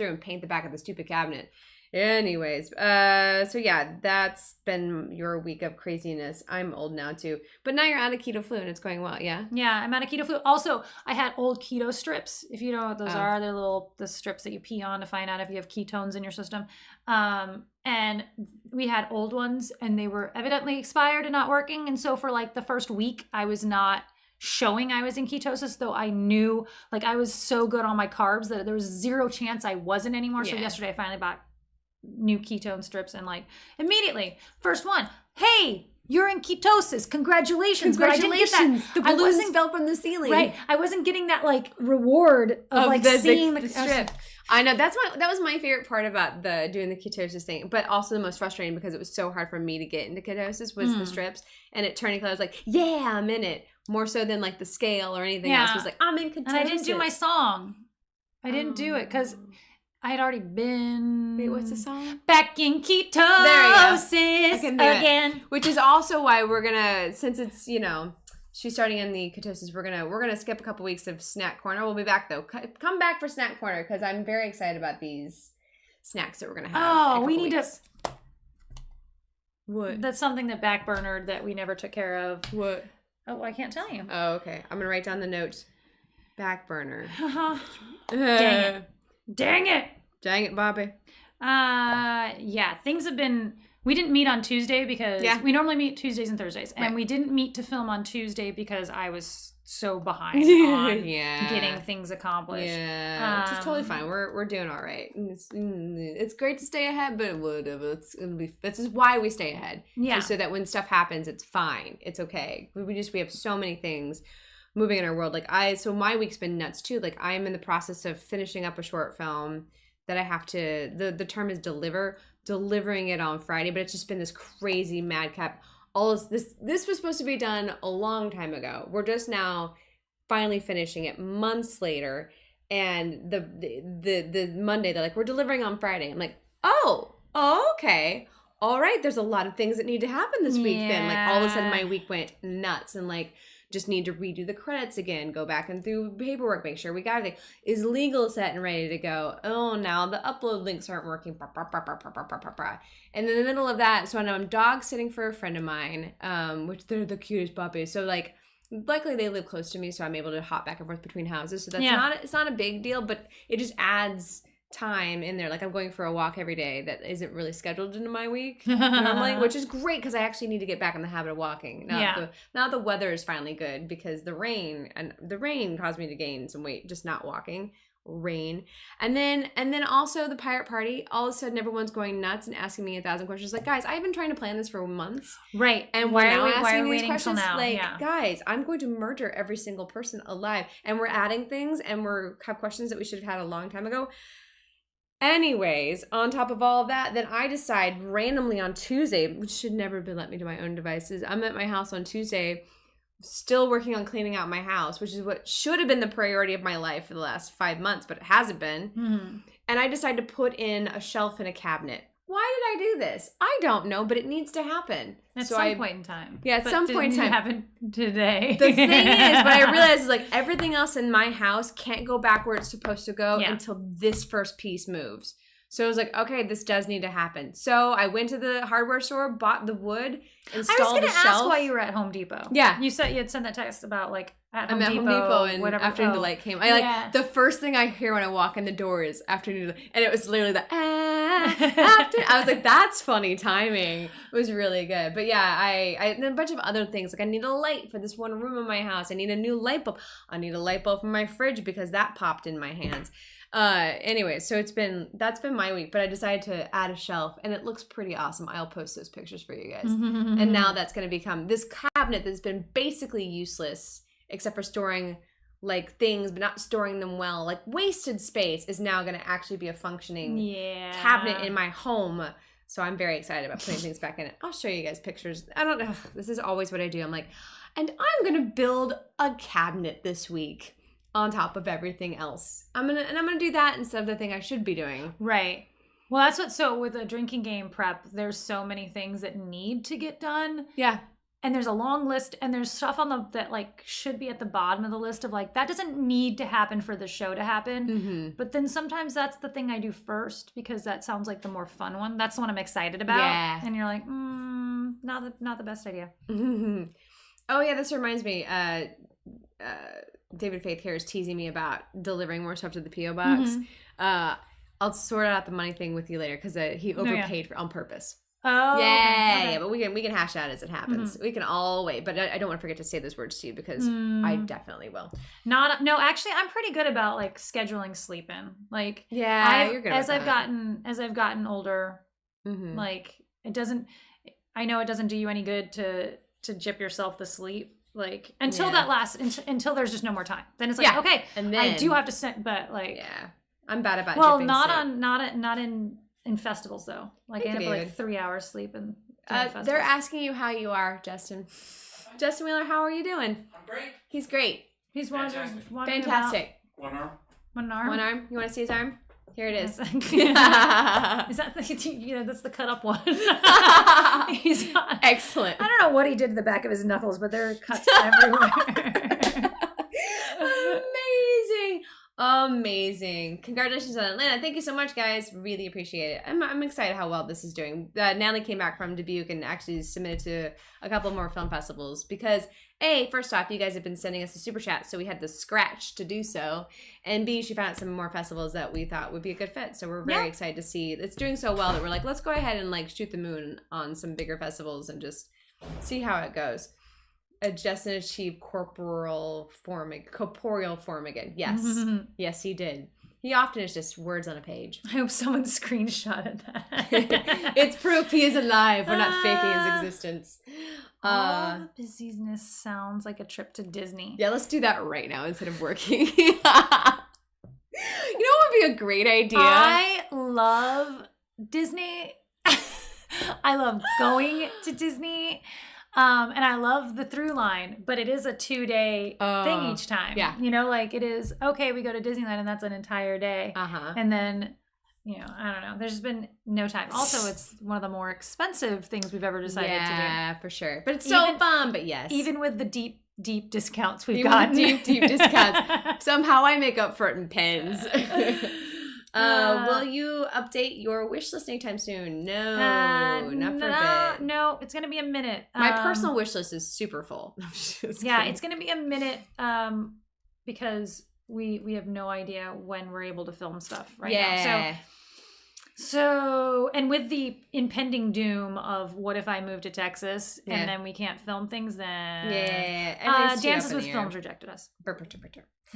and paint the back of the stupid cabinet. Anyways, so yeah, that's been your week of craziness. I'm old now too, but now you're out of keto flu and it's going well. Yeah. Yeah, I'm out of keto flu. Also, I had old keto strips. If you know what those are, they're the strips that you pee on to find out if you have ketones in your system. And we had old ones, and they were evidently expired and not working. And so for like the first week, I was not showing I was in ketosis, though I knew like I was so good on my carbs that there was zero chance I wasn't anymore. So yesterday I finally bought new ketone strips and like immediately first one, hey, you're in ketosis. Congratulations. But I didn't get that. The balloons fell from the ceiling. Right. I wasn't getting that like reward of like seeing the strip. I know that was my favorite part about doing the ketosis thing, but also the most frustrating because it was so hard for me to get into ketosis was the strips, and it turning. I was like, yeah, I'm in it. More so than like the scale or anything else. It was like, I'm in ketosis. And I didn't do my song. I didn't do it because I had already been. Wait, what's the song? Back in ketosis again. Which is also why we're gonna, since it's, you know, she's starting in the ketosis, we're gonna skip a couple weeks of snack corner. We'll be back though. Come back for snack corner because I'm very excited about these snacks that we're gonna have. Oh, we need weeks. to. What? That's something that backburnered that we never took care of. What? Oh, I can't tell you. Oh, okay. I'm gonna write down the notes. Back burner. Dang it. Dang it. Dang it, Bobby. Yeah, things have been. We didn't meet on Tuesday because we normally meet Tuesdays and Thursdays, and we didn't meet to film on Tuesday because I was so behind on getting things accomplished. Yeah, which is totally fine. We're doing all right. It's great to stay ahead, but whatever. It's gonna be. This is why we stay ahead. Yeah, so that when stuff happens, it's fine. It's okay. We have so many things moving in our world. So my week's been nuts too. Like I'm in the process of finishing up a short film that I have to. The term is delivering it on Friday, but it's just been this crazy madcap. All this was supposed to be done a long time ago. We're just now finally finishing it months later, and the Monday they're like, we're delivering on Friday. I'm like, oh, okay, all right. There's a lot of things that need to happen this week. Then like all of a sudden my week went nuts, and like just need to redo the credits again, go back and through paperwork, make sure we got everything. Is legal set and ready to go? Oh, now the upload links aren't working. And in the middle of that, so I'm dog sitting for a friend of mine, which they're the cutest puppies. So like, luckily they live close to me, so I'm able to hop back and forth between houses. So that's it's not a big deal, but it just adds time in there. Like I'm going for a walk every day that isn't really scheduled into my week normally, which is great because I actually need to get back in the habit of walking. Now the weather is finally good because the rain caused me to gain some weight just not walking. Rain. And then also the pirate party, all of a sudden everyone's going nuts and asking me 1,000 questions. Like, guys, I've been trying to plan this for months. Right. And why are we asking these questions? Like, guys, I'm going to murder every single person alive. And we're adding things and have questions that we should have had a long time ago. Anyways, on top of all of that, then I decide randomly on Tuesday, which should never have been let me do my own devices. I'm at my house on Tuesday, still working on cleaning out my house, which is what should have been the priority of my life for the last 5 months, but it hasn't been. Mm-hmm. And I decided to put in a shelf in a cabinet. Why did I do this? I don't know, but it needs to happen. At some point in time. Yeah, at some point in time. It happen today. The thing is, what I realized is like everything else in my house can't go back where it's supposed to go until this first piece moves. So I was like, okay, this does need to happen. So I went to the hardware store, bought the wood, installed the shelf. I was going to ask why you were at Home Depot. Yeah. You had sent that text about like at Home Home Depot and whatever. Afternoon Delight came. The first thing I hear when I walk in the door is Afternoon Delight. And it was literally after. I was like, that's funny timing. It was really good. But yeah, I and a bunch of other things. Like I need a light for this one room in my house. I need a new light bulb. I need a light bulb for my fridge because that popped in my hands. Anyway, so that's been my week, but I decided to add a shelf and it looks pretty awesome. I'll post those pictures for you guys. And now that's going to become this cabinet that's been basically useless except for storing like things, but not storing them well. Like wasted space is now going to actually be a functioning cabinet in my home. So I'm very excited about putting things back in it. I'll show you guys pictures. I don't know. This is always what I do. I'm like, and I'm going to build a cabinet this week. On top of everything else. I'm gonna do that instead of the thing I should be doing. Right. Well, that's so with a drinking game prep, there's so many things that need to get done. Yeah. And there's a long list and there's stuff that like should be at the bottom of the list of like, that doesn't need to happen for the show to happen. Mm-hmm. But then sometimes that's the thing I do first because that sounds like the more fun one. That's the one I'm excited about. Yeah. And you're like, not the best idea. Mm-hmm. Oh yeah, this reminds me, David Faith here is teasing me about delivering more stuff to the P.O. box. Mm-hmm. I'll sort out the money thing with you later because he overpaid on purpose. Oh, yeah, but we can hash that as it happens. Mm-hmm. We can all wait, but I don't want to forget to say those words to you because I definitely will. Actually, I'm pretty good about like scheduling sleep in. Like, you're good. As I've gotten older, like it doesn't. I know it doesn't do you any good to jip yourself to sleep. Like until that lasts until there's just no more time. Then it's like okay, and then I do have to sit, but like I'm bad about. Well, not in festivals though. Like I end up like 3 hours sleep and. They're asking you how you are, Justin. Justin Wheeler, how are you doing? I'm great. He's great. He's wandering fantastic. One arm. One arm. One arm. You want to see his arm? Here it is. Is that that's the cut up one? Excellent. I don't know what he did to the back of his knuckles, but there are cuts everywhere. Amazing. Congratulations on Atlanta. Thank you so much, guys. Really appreciate it. I'm excited how well this is doing. Natalie came back from Dubuque and actually submitted to a couple more film festivals because A, first off, you guys have been sending us a super chat, so we had the scratch to do so. And B, she found some more festivals that we thought would be a good fit. So we're very excited to see it's doing so well that we're like, let's go ahead and like shoot the moon on some bigger festivals and just see how it goes. Just and achieve corporeal form again. Yes. Yes, he did. He often is just words on a page. I hope someone screenshotted that. It's proof he is alive. We're not faking his existence. All the busyness sounds like a trip to Disney. Yeah, let's do that right now instead of working. You know what would be a great idea? I love Disney. I love going to Disney. And I love the through line, but it is a 2-day thing each time. Yeah. You know, like it is, okay, we go to Disneyland and that's an entire day. And then, you know, I don't know. There's just been no time. Also, it's one of the more expensive things we've ever decided to do. Yeah, for sure. But it's so fun, but yes. Even with the deep discounts we've gotten. Deep discounts. Somehow I make up for it in pens. Will you update your wish list anytime soon? No, not for a bit. No, it's going to be a minute. My personal wish list is super full. Yeah, it's going to be a minute because we have no idea when we're able to film stuff right now. So, and with the impending doom of what if I move to Texas and then we can't film things, then Dances with Films rejected us.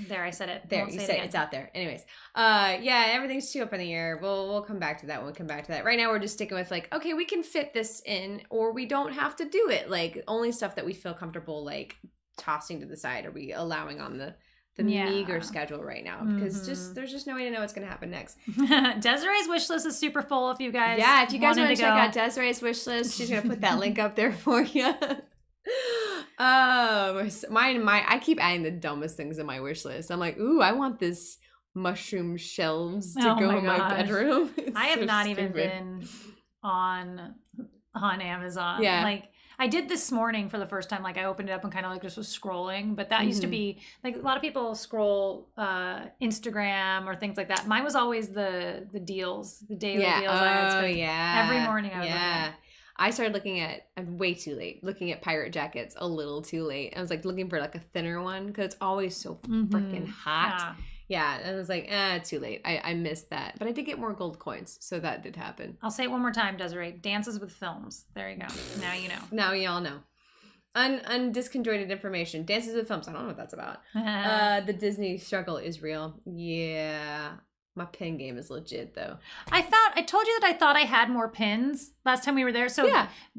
There, I said it. There, you said it. It's out there. Anyways, everything's too up in the air. We'll come back to that when we come back to that. Right now, we're just sticking with like, okay, we can fit this in, or we don't have to do it. Like only stuff that we feel comfortable like tossing to the side are we allowing on the meager schedule right now because there's just no way to know what's going to happen next. Desiree's wish list is super full if you guys if you guys want to check out Desiree's wish list, she's going to put that link up there for you. I keep adding the dumbest things in my wish list. I'm like, ooh, I want this mushroom shelves to go in my bedroom. I have not even been on Amazon. Yeah. Like I did this morning for the first time. Like I opened it up and kind of like just was scrolling, but that used to be like a lot of people scroll Instagram or things like that. Mine was always the deals, the daily deals. Every morning I was looking at. I started looking at, I'm way too late, looking at pirate jackets a little too late. I was like looking for like a thinner one because it's always so freaking hot. Yeah, and I was like, too late. I missed that. But I did get more gold coins, so that did happen. I'll say it one more time, Desiree. Dances with Films. There you go. Now you know. Now you all know. Undisconjointed information. Dances with Films. I don't know what that's about. The Disney struggle is real. Yeah. My pin game is legit, though. I told you that I thought I had more pins last time we were there. So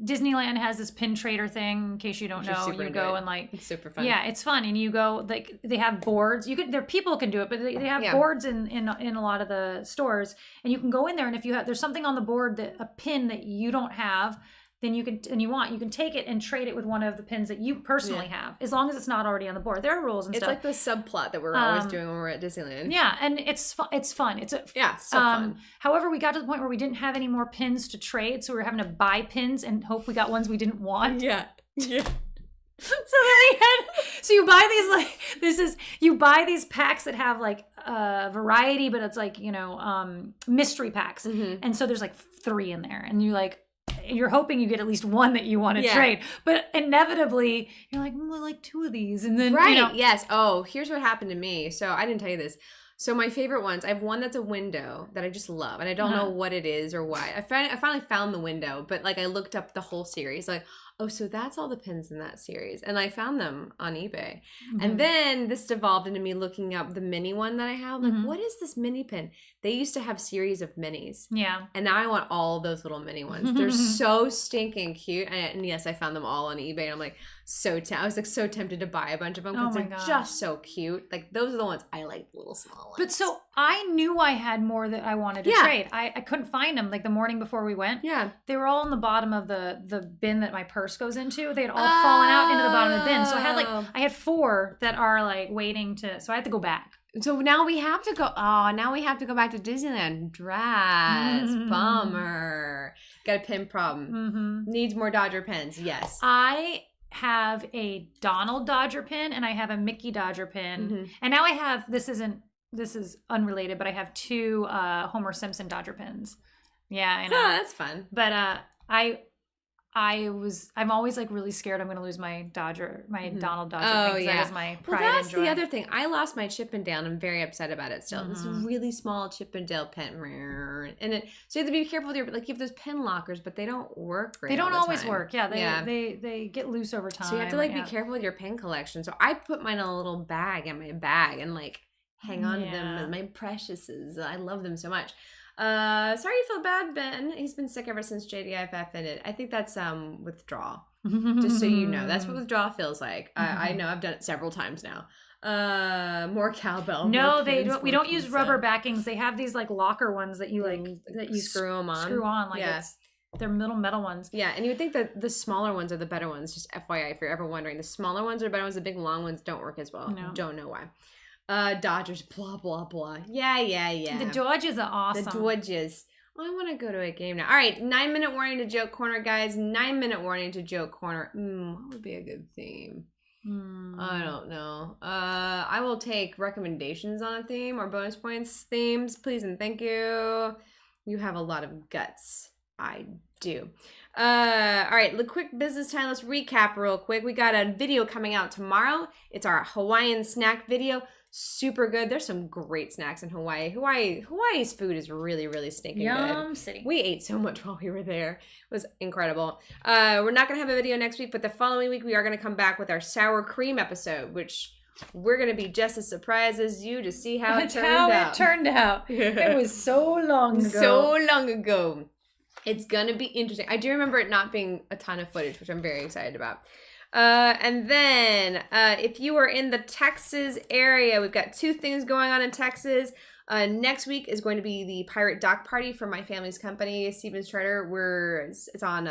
Disneyland has this pin trader thing. In case you don't know, you go and like it's super fun. Yeah, it's fun, and you go like they have boards. People can do it, but they have boards in a lot of the stores, and you can go in there, and if there's something on the board that a pin that you don't have, then you can take it and trade it with one of the pins that you personally have, as long as it's not already on the board. There are rules and stuff. It's like the subplot that we're always doing when we're at Disneyland. Yeah, and it's fun. It's so fun. However, we got to the point where we didn't have any more pins to trade, so we were having to buy pins and hope we got ones we didn't want. Yeah. So you buy these you buy these packs that have like variety, but it's like mystery packs, and so there's like 3 in there, and you're hoping you get at least one that you want to trade, but inevitably you're like, I like 2 of these, and then yes. Oh, here's what happened to me. So I didn't tell you this. So my favorite ones, I have one that's a window that I just love, and I don't know what it is or why. I finally found the window, but like I looked up the whole series, like, oh, so that's all the pins in that series, and I found them on eBay, and then this devolved into me looking up the mini one that I have. Like, what is this mini pin? They used to have series of minis, and now I want all those little mini ones. They're so stinking cute, and yes, I found them all on eBay. And I'm like, I was like so tempted to buy a bunch of them because they're just so cute. Like those are the ones I like, the little small ones. But so I knew I had more that I wanted to trade. I couldn't find them like the morning before we went. Yeah, they were all in the bottom of the bin that my purse goes into. They had all fallen out into the bottom of the bin. So I had 4 that are like waiting to. So I had to go back. So now we have to go. Oh, now we have to go back to Disneyland. Dress. Bummer. Got a pin problem. Needs more Dodger pins. Yes. I have a Donald Dodger pin and I have a Mickey Dodger pin. And now I have, this is unrelated, but I have 2 Homer Simpson Dodger pins. Yeah, I know. Oh, that's fun. But I'm always like really scared I'm going to lose my Donald Dodger pin because that is my pride and that's joy. the other thing. I lost my Chippendale and I'm very upset about it still. This really small Chippendale pin. And so you have to be careful with your, like you have those pin lockers, but they don't work great. They don't always time. work. Yeah, they get loose over time. So you have to like be careful with your pin collection. So I put mine in a little bag in my bag and like hang on to them as my preciouses. I love them so much. Sorry you feel bad, Ben. He's been sick ever since JDFF ended. I think that's withdrawal. Just so you know, that's what withdrawal feels like. I know I've done it several times now. More cowbell. No, more they pins, don't. We more don't use pizza. rubber backings. They have these like locker ones that you like that you screw them on. Screw on like they're little metal ones. Yeah, and you would think that the smaller ones are the better ones. Just FYI, if you're ever wondering, the smaller ones are the better ones. The big long ones don't work as well. No. Don't know why. Dodgers, blah, blah, blah. Yeah. The Dodgers are awesome. The Dodgers. I want to go to a game now. All right, 9-minute warning to joke corner, guys. 9-minute warning to joke corner. What would be a good theme? I don't know. I will take recommendations on a theme or bonus points themes, please and thank you. You have a lot of guts. I do. All right, the quick business time. Let's recap real quick. We got a video coming out tomorrow. It's our Hawaiian snack video. Super good. There's some great snacks in Hawaii. Hawaii's food is really, really stinking Yum good. City. We ate so much while we were there. It was incredible. We're not going to have a video next week, but the following week we are going to come back with our sour cream episode, which we're going to be just as surprised as you to see how it turned out. It was so long ago. So long ago. It's going to be interesting. I do remember it not being a ton of footage, which I'm very excited about. And then if you are in the Texas area, we've got 2 things going on in Texas. Next week is going to be the Pirate Dock Party for my family's company, Steven Strider. It's on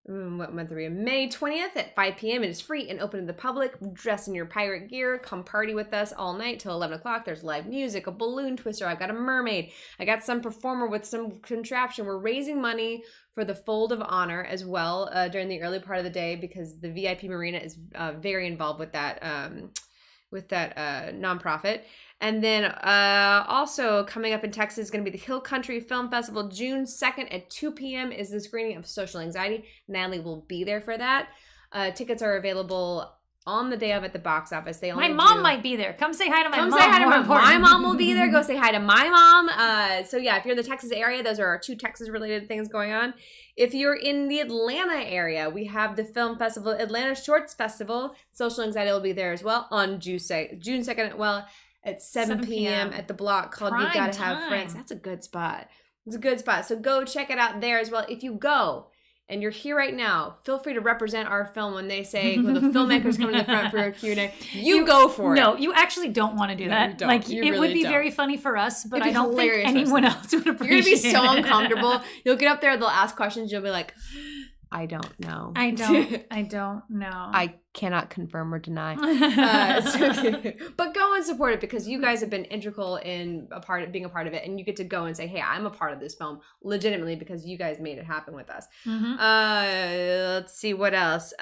what month are we in? May 20th at 5 p.m. It is free and open to the public. Dress in your pirate gear. Come party with us all night till 11 o'clock. There's live music, a balloon twister. I've got a mermaid. I got some performer with some contraption. We're raising money for the Fold of Honor as well during the early part of the day because the VIP Marina is very involved with that nonprofit. And then also coming up in Texas is going to be the Hill Country Film Festival. June 2nd at 2 p.m. is the screening of Social Anxiety. Natalie will be there for that. Tickets are available on the day of at the box office. My mom might be there. Come say hi to my mom. Come say hi to my mom will be there. Go say hi to my mom. So yeah, if you're in the Texas area, those are our 2 Texas related things going on. If you're in the Atlanta area, we have the film festival, Atlanta Shorts Festival. Social Anxiety will be there as well on June 2nd. Well, at 7 p.m. at the block called Prime You Gotta time. Have Friends. That's a good spot. It's a good spot. So go check it out there as well. If you go and you're here right now, feel free to represent our film when they say, when the filmmakers come to the front for a Q&A. You go for it. No, you actually don't want to do that. You don't. Like, You it really would be don't. very funny for us, but It'd be I don't think hilarious for anyone us. else would You're appreciate going to be so it. uncomfortable. You'll get up there, they'll ask questions, you'll be like, I don't know. I don't know. I cannot confirm or deny. But go and support it because you guys have been integral in being a part of it, and you get to go and say, hey, I'm a part of this film legitimately because you guys made it happen with us. Let's see what else.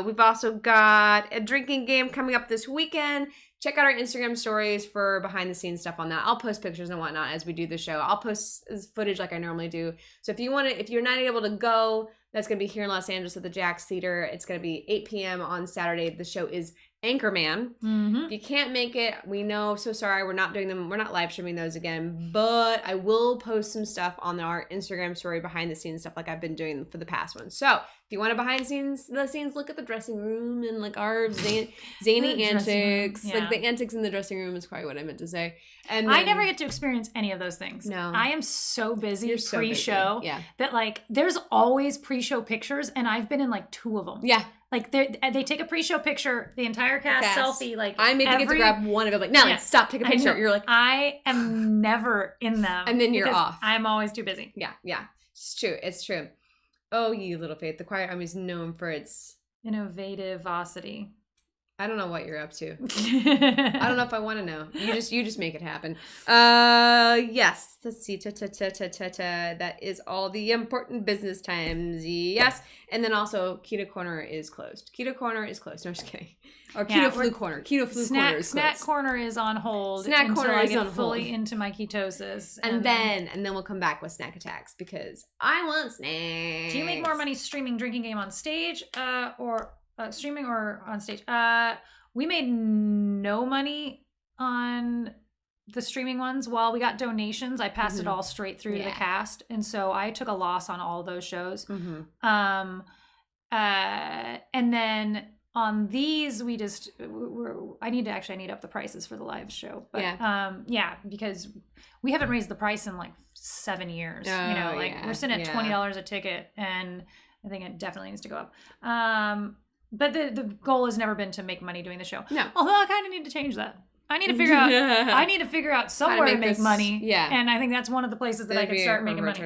We've also got a drinking game coming up this weekend. Check out our Instagram stories for behind the scenes stuff on that. I'll post pictures and whatnot as we do the show. I'll post footage like I normally do. So if you're not able to go, that's going to be here in Los Angeles at the Jax Theater. It's going to be 8 p.m. on Saturday. The show is Anchorman. If you can't make it, we know. So sorry, we're not doing them. We're not live streaming those again. But I will post some stuff on our Instagram story, behind the scenes stuff like I've been doing for the past one. So if you want to behind the scenes, look at the dressing room and like our zany antics. Yeah. Like the antics in the dressing room is probably what I meant to say. And I never get to experience any of those things. No. I am so busy You're so pre-show busy. Yeah. that like there's always pre-show pictures and I've been in like 2 of them. Yeah. Like they take a pre-show picture, the entire cast selfie. Like I maybe get to grab one of them. Like, Natalie, stop, take a picture. You're like, I am never in them. And then you're off. I'm always too busy. Yeah. It's true. It's true. Oh, ye little faith. The Quiet Army is known for its innovativosity. I don't know what you're up to. I don't know if I want to know. You just make it happen. Yes. Let's see. That is all the important business times. Yes. And then also Keto Corner is closed. Keto Corner is closed. No, I'm just kidding. Or Keto Flu Corner. Keto Flu Corner is closed. Snack Corner is on hold. Snack Corner is on hold. Fully into my ketosis. And then we'll come back with snack attacks because I want snacks. Do you make more money streaming drinking game on stage or streaming or on stage? We made no money on the streaming ones. While we got donations, I passed it all straight through to the cast. And so I took a loss on all those shows. And then on these, I need to up the prices for the live show. But because we haven't raised the price in like 7 years. We're sitting at $20 a ticket, and I think it definitely needs to go up. But the goal has never been to make money doing the show. No. Although I kind of need to change that. I need to figure out somewhere to make money. Yeah. And I think that's one of the places that I could start making money.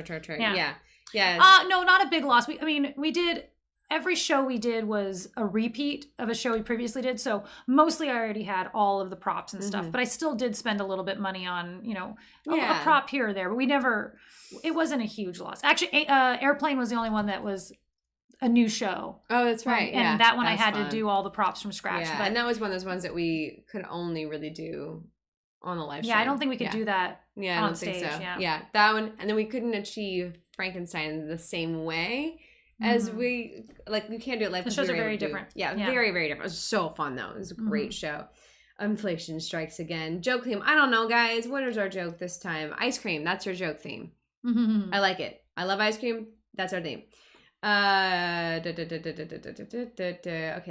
Yeah. No, not a big loss. We did every show we did was a repeat of a show we previously did. So mostly I already had all of the props and stuff, but I still did spend a little bit money on, a prop here or there, but it wasn't a huge loss. Actually, Airplane was the only one that was a new show. Oh, that's right. And that one I had to do all the props from scratch. Yeah, and that was one of those ones that we could only really do on the live show. Yeah, I don't think we could do that on stage. Think so. Yeah, that one. And then we couldn't achieve Frankenstein the same way as we can't do it live. The shows are very different. Yeah, very, very different. It was so fun though. It was a great show. Inflation strikes again. Joke theme. I don't know, guys. What is our joke this time? Ice cream. That's your joke theme. I like it. I love ice cream. That's our theme. Okay, I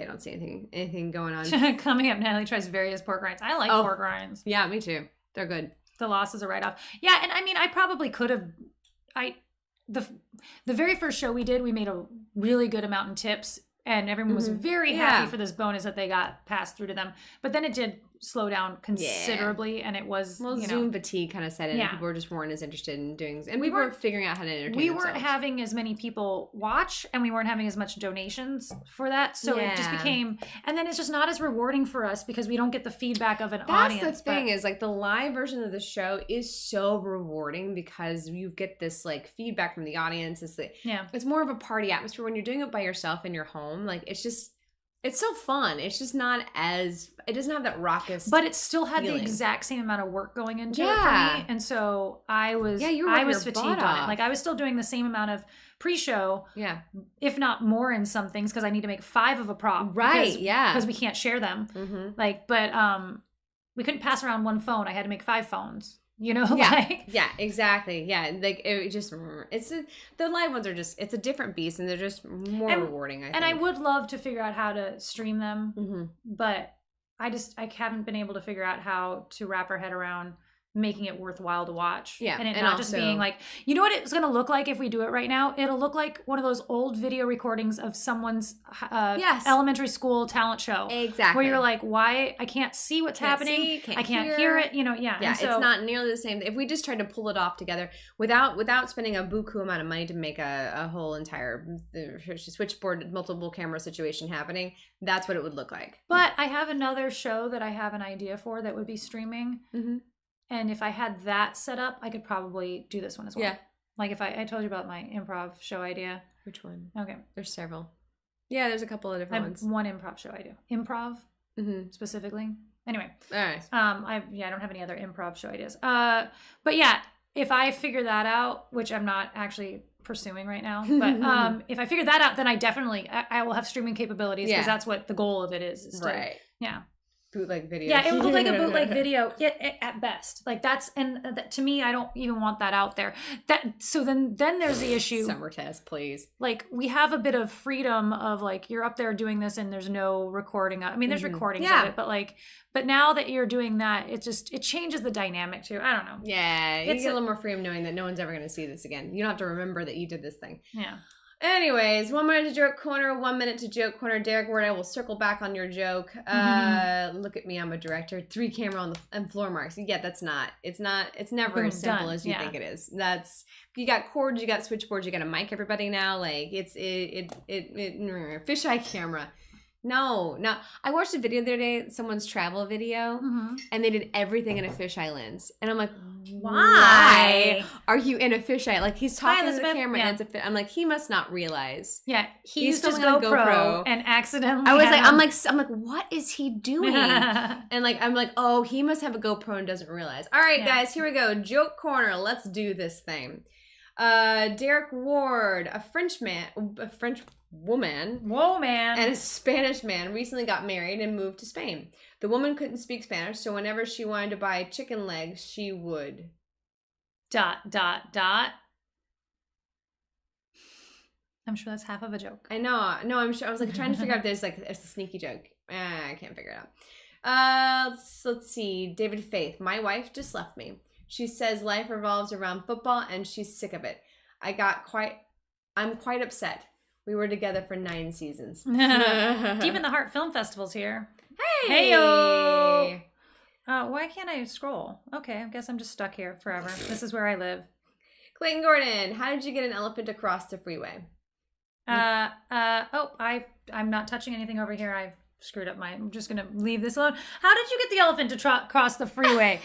don't see anything going on. Coming up, Natalie tries various pork rinds. I like pork rinds. Yeah, me too. They're good. The loss is a write-off. Yeah, and I probably could have. The very first show we did, we made a really good amount in tips, and everyone was very happy for this bonus that they got passed through to them. But then it did slow down considerably, and it was Zoom fatigue kind of set in. And people just weren't as interested in doing, and we weren't figuring out how to entertain. We weren't having as many people watch, and we weren't having as much donations for that. So it just became, and then it's just not as rewarding for us because we don't get the feedback of an audience. That's the thing is the live version of the show is so rewarding because you get this feedback from the audience. It's more of a party atmosphere when you're doing it by yourself in your home. It's so fun. It's just not it doesn't have that raucous. But it still had the exact same amount of work going into it for me. And so I was fatigued on it. I was still doing the same amount of pre-show. Yeah. If not more in some things because I need to make 5 of a prop. Right. Because we can't share them. But we couldn't pass around one phone. I had to make 5 phones. Yeah, exactly. Yeah, it just the live ones are just it's a different beast and they're just more rewarding. I think. I would love to figure out how to stream them, but I haven't been able to figure out how to wrap our head around making it worthwhile to watch. Yeah. And not just being what it's going to look like if we do it right now? It'll look like one of those old video recordings of someone's elementary school talent show. Exactly. Where you're like, why? I can't see what's happening. I can't hear it. Yeah. Yeah, so, it's not nearly the same. If we just tried to pull it off together without spending a buku amount of money to make a whole entire switchboard, multiple camera situation happening, that's what it would look like. But I have another show that I have an idea for that would be streaming. And if I had that set up, I could probably do this one as well. Yeah. If I told you about my improv show idea. Which one? Okay. There's several. Yeah, there's a couple of different ones. One improv show I do. Improv, specifically. Anyway. All right. I don't have any other improv show ideas. But yeah, if I figure that out, which I'm not actually pursuing right now, but if I figure that out, then I will have streaming capabilities because that's what the goal of it is right. Yeah. Bootleg video. Yeah, it would look like a bootleg video at best. To me, I don't even want that out there. So then there's the issue. Summer test, please. We have a bit of freedom of you're up there doing this and there's no recording. There's recordings of it, but now that you're doing that, it changes the dynamic too. I don't know. Yeah, you get a little more freedom knowing that no one's ever going to see this again. You don't have to remember that you did this thing. Yeah. Anyways, 1 minute to joke corner, 1 minute to joke corner. Derek Ward, I will circle back on your joke. Look at me, I'm a director. 3 camera and floor marks. Yeah, it's never as simple as you think it is. You got cords, you got switchboards, you got a mic, everybody now. Fisheye camera. No. I watched a video the other day, someone's travel video, and they did everything in a fisheye lens. And I'm like, why are you in a fisheye? Like, he's talking to the camera, and it's a I'm like, he must not realize. Yeah, he He's used his filming on GoPro and accidentally. I was like, I'm like, what is he doing? And like, I'm like, oh, he must have a GoPro and doesn't realize. All right, guys, here we go. Joke corner. Let's do this thing. Derek Ward, a French woman, and a Spanish man recently got married and moved to Spain. The woman couldn't speak Spanish, so whenever she wanted to buy chicken legs, she would ... I'm sure that's half of a joke. I know. No, I'm sure. I was like trying to figure out if there's like it's a sneaky joke. I can't figure it out. Let's see. David Faith. My wife just left me. She says life revolves around football and she's sick of it. I'm quite upset. We were together for 9 seasons. Deep in the Heart Film Festival's here. Hey! Hey-o! Why can't I scroll? Okay, I guess I'm just stuck here forever. This is where I live. Clayton Gordon, how did you get an elephant across the freeway? I'm not touching anything over here. I've screwed up I'm just going to leave this alone. How did you get the elephant to cross the freeway?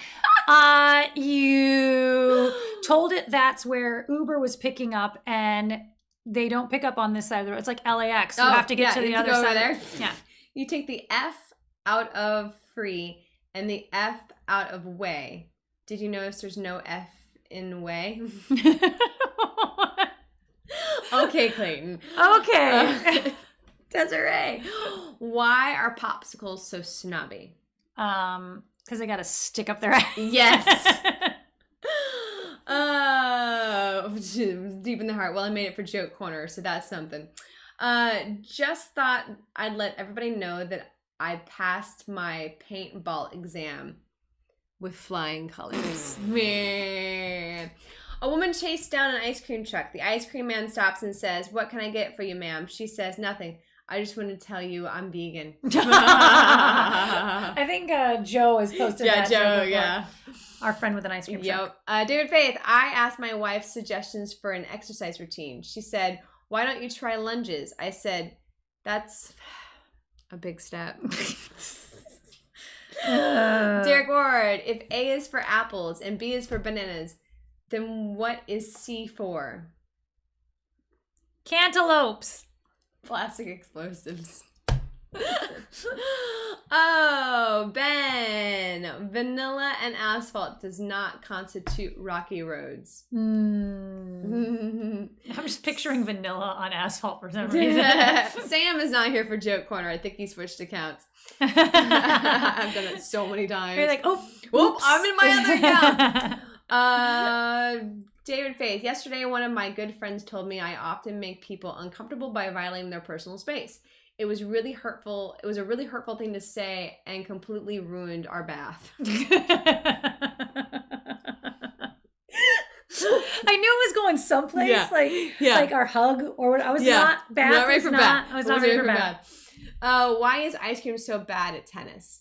You told it that's where Uber was picking up, and they don't pick up on this side of the road. It's like LAX. You have to get to the other side. There. Yeah. You take the F out of free and the F out of way. Did you notice there's no F in way? Okay, Clayton. Okay. Desiree. Why are popsicles so snobby? Because they got to stick up their ass. Yes. Deep in the heart. Well, I made it for joke corner, so that's something. Just thought I'd let everybody know that I passed my paintball exam with flying colors. Man. A woman chased down an ice cream truck. The ice cream man stops and says, "What can I get for you, ma'am?" She says, "Nothing. I just want to tell you I'm vegan." I think Joe has posted that. Joe, yeah. Our friend with an ice cream truck. David Faith, I asked my wife suggestions for an exercise routine. She said, "Why don't you try lunges?" I said, "That's a big step." Derek Ward, if A is for apples and B is for bananas, then what is C for? Cantaloupes. Plastic explosives. Oh, Ben. Vanilla and asphalt does not constitute rocky roads. I'm just picturing vanilla on asphalt for some reason. Sam is not here for joke corner. I think he switched accounts. I've done it so many times. You're like, oops, I'm in my other account. David Faith, yesterday one of my good friends told me I often make people uncomfortable by violating their personal space. It was really hurtful. It was a really hurtful thing to say and completely ruined our bath. I knew it was going someplace, like our hug or what. I was not bad. Not ready for bad. I was not ready for bad. Why is ice cream so bad at tennis?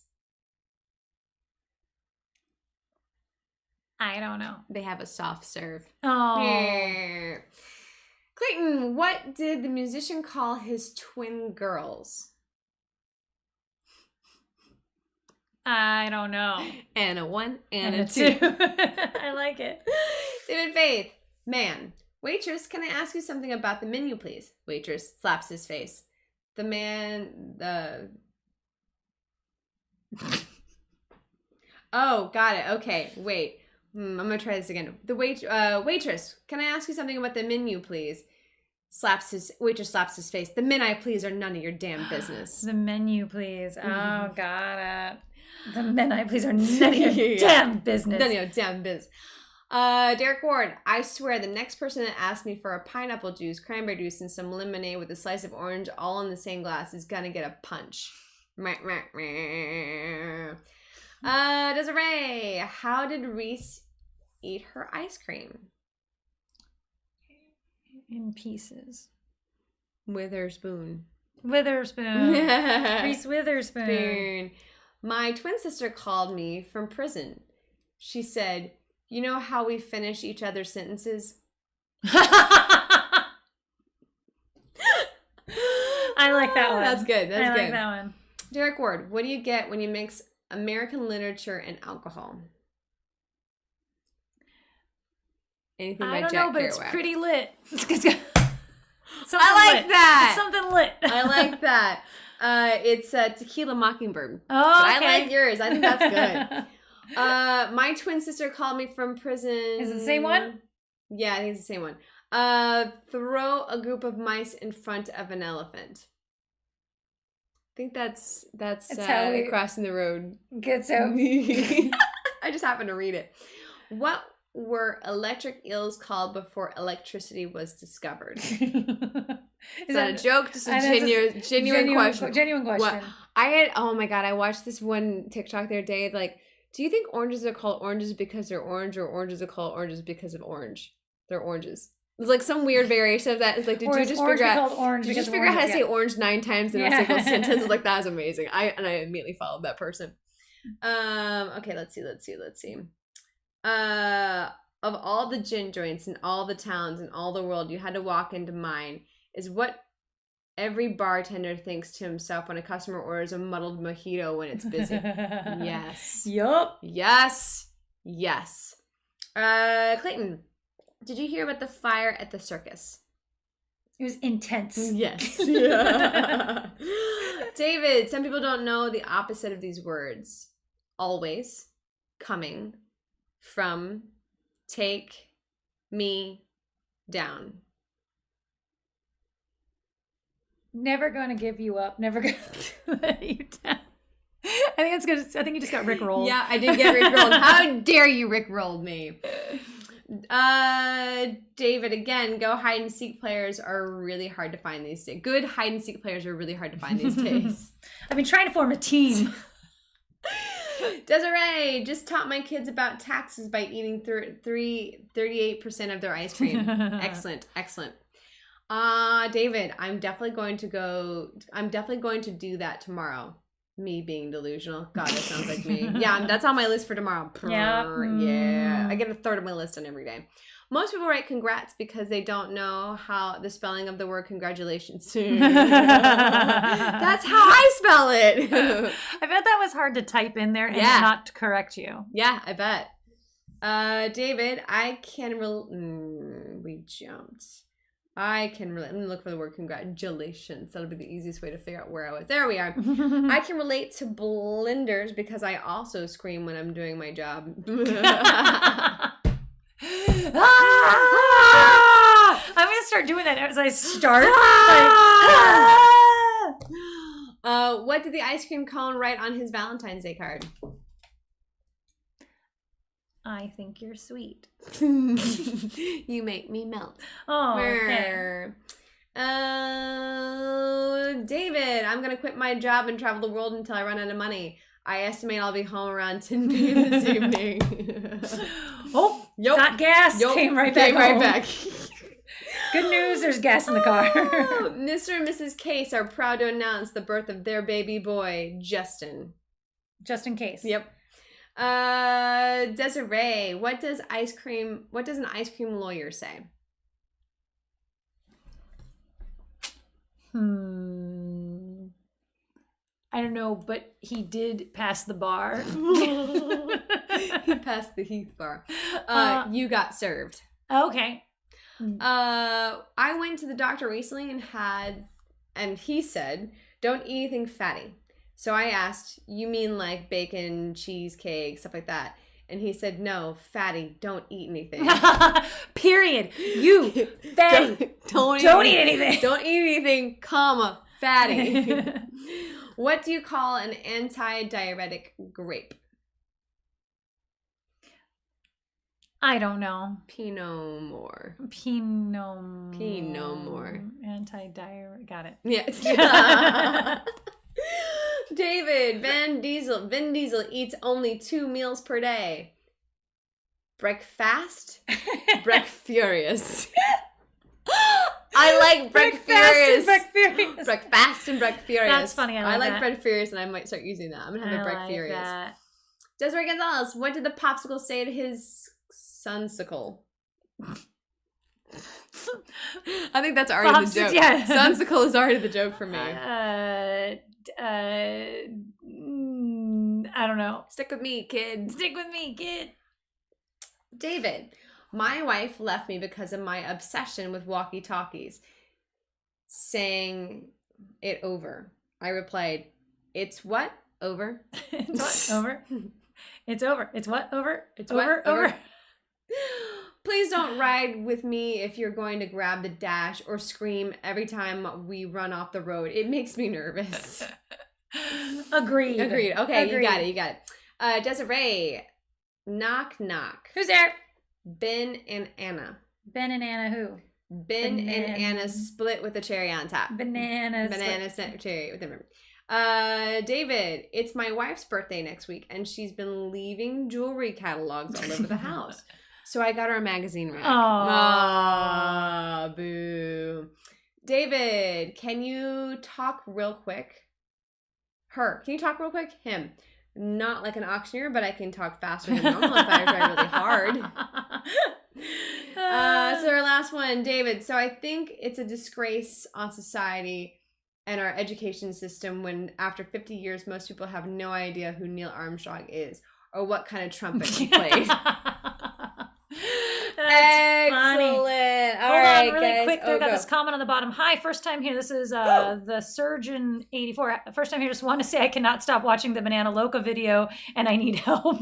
I don't know. They have a soft serve. Oh. Yeah. Clayton, what did the musician call his twin girls? I don't know. And a 1 and a 2. I like it. David Faith, man. Waitress, can I ask you something about the menu, please? Waitress slaps his face. The man, Oh, got it. Okay, wait. I'm gonna try this again. The waitress, can I ask you something about the menu, please? Waitress slaps his face. The men I please are none of your damn business. The menu, please. Oh, got it. The men I please are none of your damn business. None of your damn biz. Derek Ward, I swear the next person that asks me for a pineapple juice, cranberry juice, and some lemonade with a slice of orange all in the same glass is gonna get a punch. Desiree, how did Reese eat her ice cream? In pieces. With her spoon. Witherspoon. Reese Witherspoon. My twin sister called me from prison. She said, "You know how we finish each other's sentences?" I like like that one. That's good. That's I good. like that one. Derek Ward, what do you get when you mix American literature and alcohol? Anything by I don't Jack know, but it's Kerouac. pretty lit. I like that. It's something lit. I like that. It's Tequila Mockingbird. Oh, But okay. I like yours. I think that's good. My twin sister called me from prison. Is it the same one? Yeah, I think it's the same one. Throw a group of mice in front of an elephant. I think that's how we- crossing the road. Good, so. I just happened to read it. What were electric eels called before electricity was discovered? Is that a joke? Just a genuine question. Genuine question. What? Oh my God, I watched this one TikTok the other day. Like, do you think oranges are called oranges because they're orange, or oranges are called oranges because of orange? They're oranges. It's like some weird variation of that. It's like, did you just figure out how to say orange 9 times in a single sentence? It's like, that's amazing. I immediately followed that person. Okay, let's see. Of all the gin joints in all the towns in all the world, you had to walk into mine, is what every bartender thinks to himself when a customer orders a muddled mojito when it's busy. Yes. Yup. Yes. Clayton, did you hear about the fire at the circus? It was intense. Yes. Yeah. David, some people don't know the opposite of these words. Always, coming, from, take, me, down. Never gonna give you up. Never gonna let you down. I think that's good. I think you just got Rickrolled. Yeah, I did get Rickrolled. How dare you Rickrolled me? David, again, go hide and seek players are really hard to find these days. Good hide and seek players are really hard to find these days. I've been trying to form a team. Desiree, just taught my kids about taxes by eating 38% of their ice cream. Excellent. David, I'm definitely going to do that tomorrow. Me being delusional. God, that sounds like me. Yeah, that's on my list for tomorrow. Yeah. I get a third of my list on every day. Most people write congrats because they don't know how the spelling of the word congratulations. That's how I spell it. I bet that was hard to type in there and not correct you. Yeah, I bet. David, I can we jumped. I can relate. I'm going to look for the word congratulations. That'll be the easiest way to figure out where I was. There we are. I can relate to blenders because I also scream when I'm doing my job. I'm going to start doing that as I start. What did the ice cream cone write on his Valentine's Day card? I think you're sweet. You make me melt. Oh, okay. David, I'm going to quit my job and travel the world until I run out of money. I estimate I'll be home around 10 p.m. this evening. Got gas. Came right back. Good news, there's gas in the car. Mr. and Mrs. Case are proud to announce the birth of their baby boy, Justin. Just in case. Yep. Desiree, what does an ice cream lawyer say? I don't know, but he did pass the bar. He passed the Heath bar. You got served. Okay. I went to the doctor recently and he said, don't eat anything fatty. So I asked, you mean like bacon, cheesecake, stuff like that? And he said, no, fatty, don't eat anything. Period. You, fatty, don't eat anything. Don't eat anything, comma, fatty. What do you call an anti-diuretic grape? I don't know. Pinot Noir. Pinot Noir. Anti-diuretic. Got it. Yeah. David, Vin Diesel eats only 2 meals per day. Breakfast, Breakfurious. I like Breakfurious. Breakfast and Breakfurious. That's funny. I like that. Breakfurious, and I might start using that. I'm gonna have a Breakfurious. Desiree Gonzalez, what did the popsicle say to his sonsicle? I think that's already the joke. Yeah. Sunsicle is already the joke for me. I don't know. Stick with me, kid. Stick with me, kid. David, my wife left me because of my obsession with walkie-talkies, saying it over. I replied, "It's what? Over?" It's what? Over? It's over. It's what? Over? It's what? over? Over? Please don't ride with me if you're going to grab the dash or scream every time we run off the road. It makes me nervous. Agreed. Okay, Agreed. You got it. Desiree, knock, knock. Who's there? Ben and Anna. Ben and Anna who? Ben and Anna split with a cherry on top. Banana cherry with them. David, it's my wife's birthday next week, and she's been leaving jewelry catalogs all over the house. So I got her a magazine rack. Aww, boo. David, can you talk real quick? Her. Can you talk real quick? Him. Not like an auctioneer, but I can talk faster than normal if I try really hard. So our last one, David. So I think it's a disgrace on society and our education system when after 50 years, most people have no idea who Neil Armstrong is or what kind of trumpet he played. Excellent. Hold on really quick. They've got this comment on the bottom. Hi, first time here. This is the Surgeon 84. First time here. Just want to say I cannot stop watching the Banana Loca video and I need help.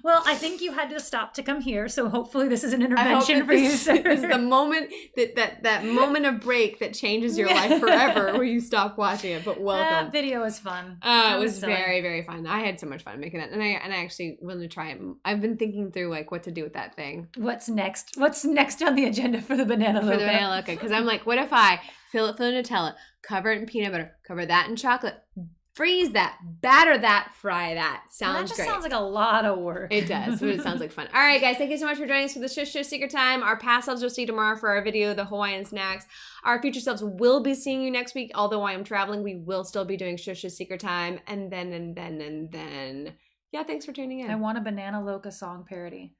Well, I think you had to stop to come here. So hopefully this is an intervention for you, sir. This is the moment that moment of break that changes your life forever where you stop watching it. But welcome. That video was fun. It was very, very fun. I had so much fun making that. And I actually want to try it. I've been thinking through like what to do with that thing. What's next? What's next on the agenda for the Banana Loca? For the Banana Loca. Because I'm like, what if I fill it full of Nutella, cover it in peanut butter, cover that in chocolate, freeze that, batter that, fry that. Sounds great. That sounds like a lot of work. It does, but it sounds like fun. All right, guys, thank you so much for joining us for the Shush Shush Secret Time. Our past selves you'll see tomorrow for our video, the Hawaiian snacks. Our future selves will be seeing you next week. Although I am traveling, we will still be doing Shush Shush Secret Time. And then. Yeah, thanks for tuning in. I want a Banana Loca song parody.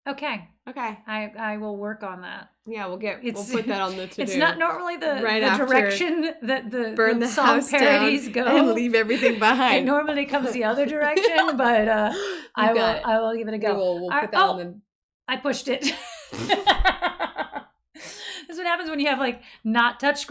Okay. I will work on that. Yeah, we'll put that on the to-do. It's not normally the direction that the burn the song house parodies down go and leave everything behind. It normally comes the other direction, but I will give it a go. We'll put that on the... I pushed it. This is what happens when you have like not touchscreen.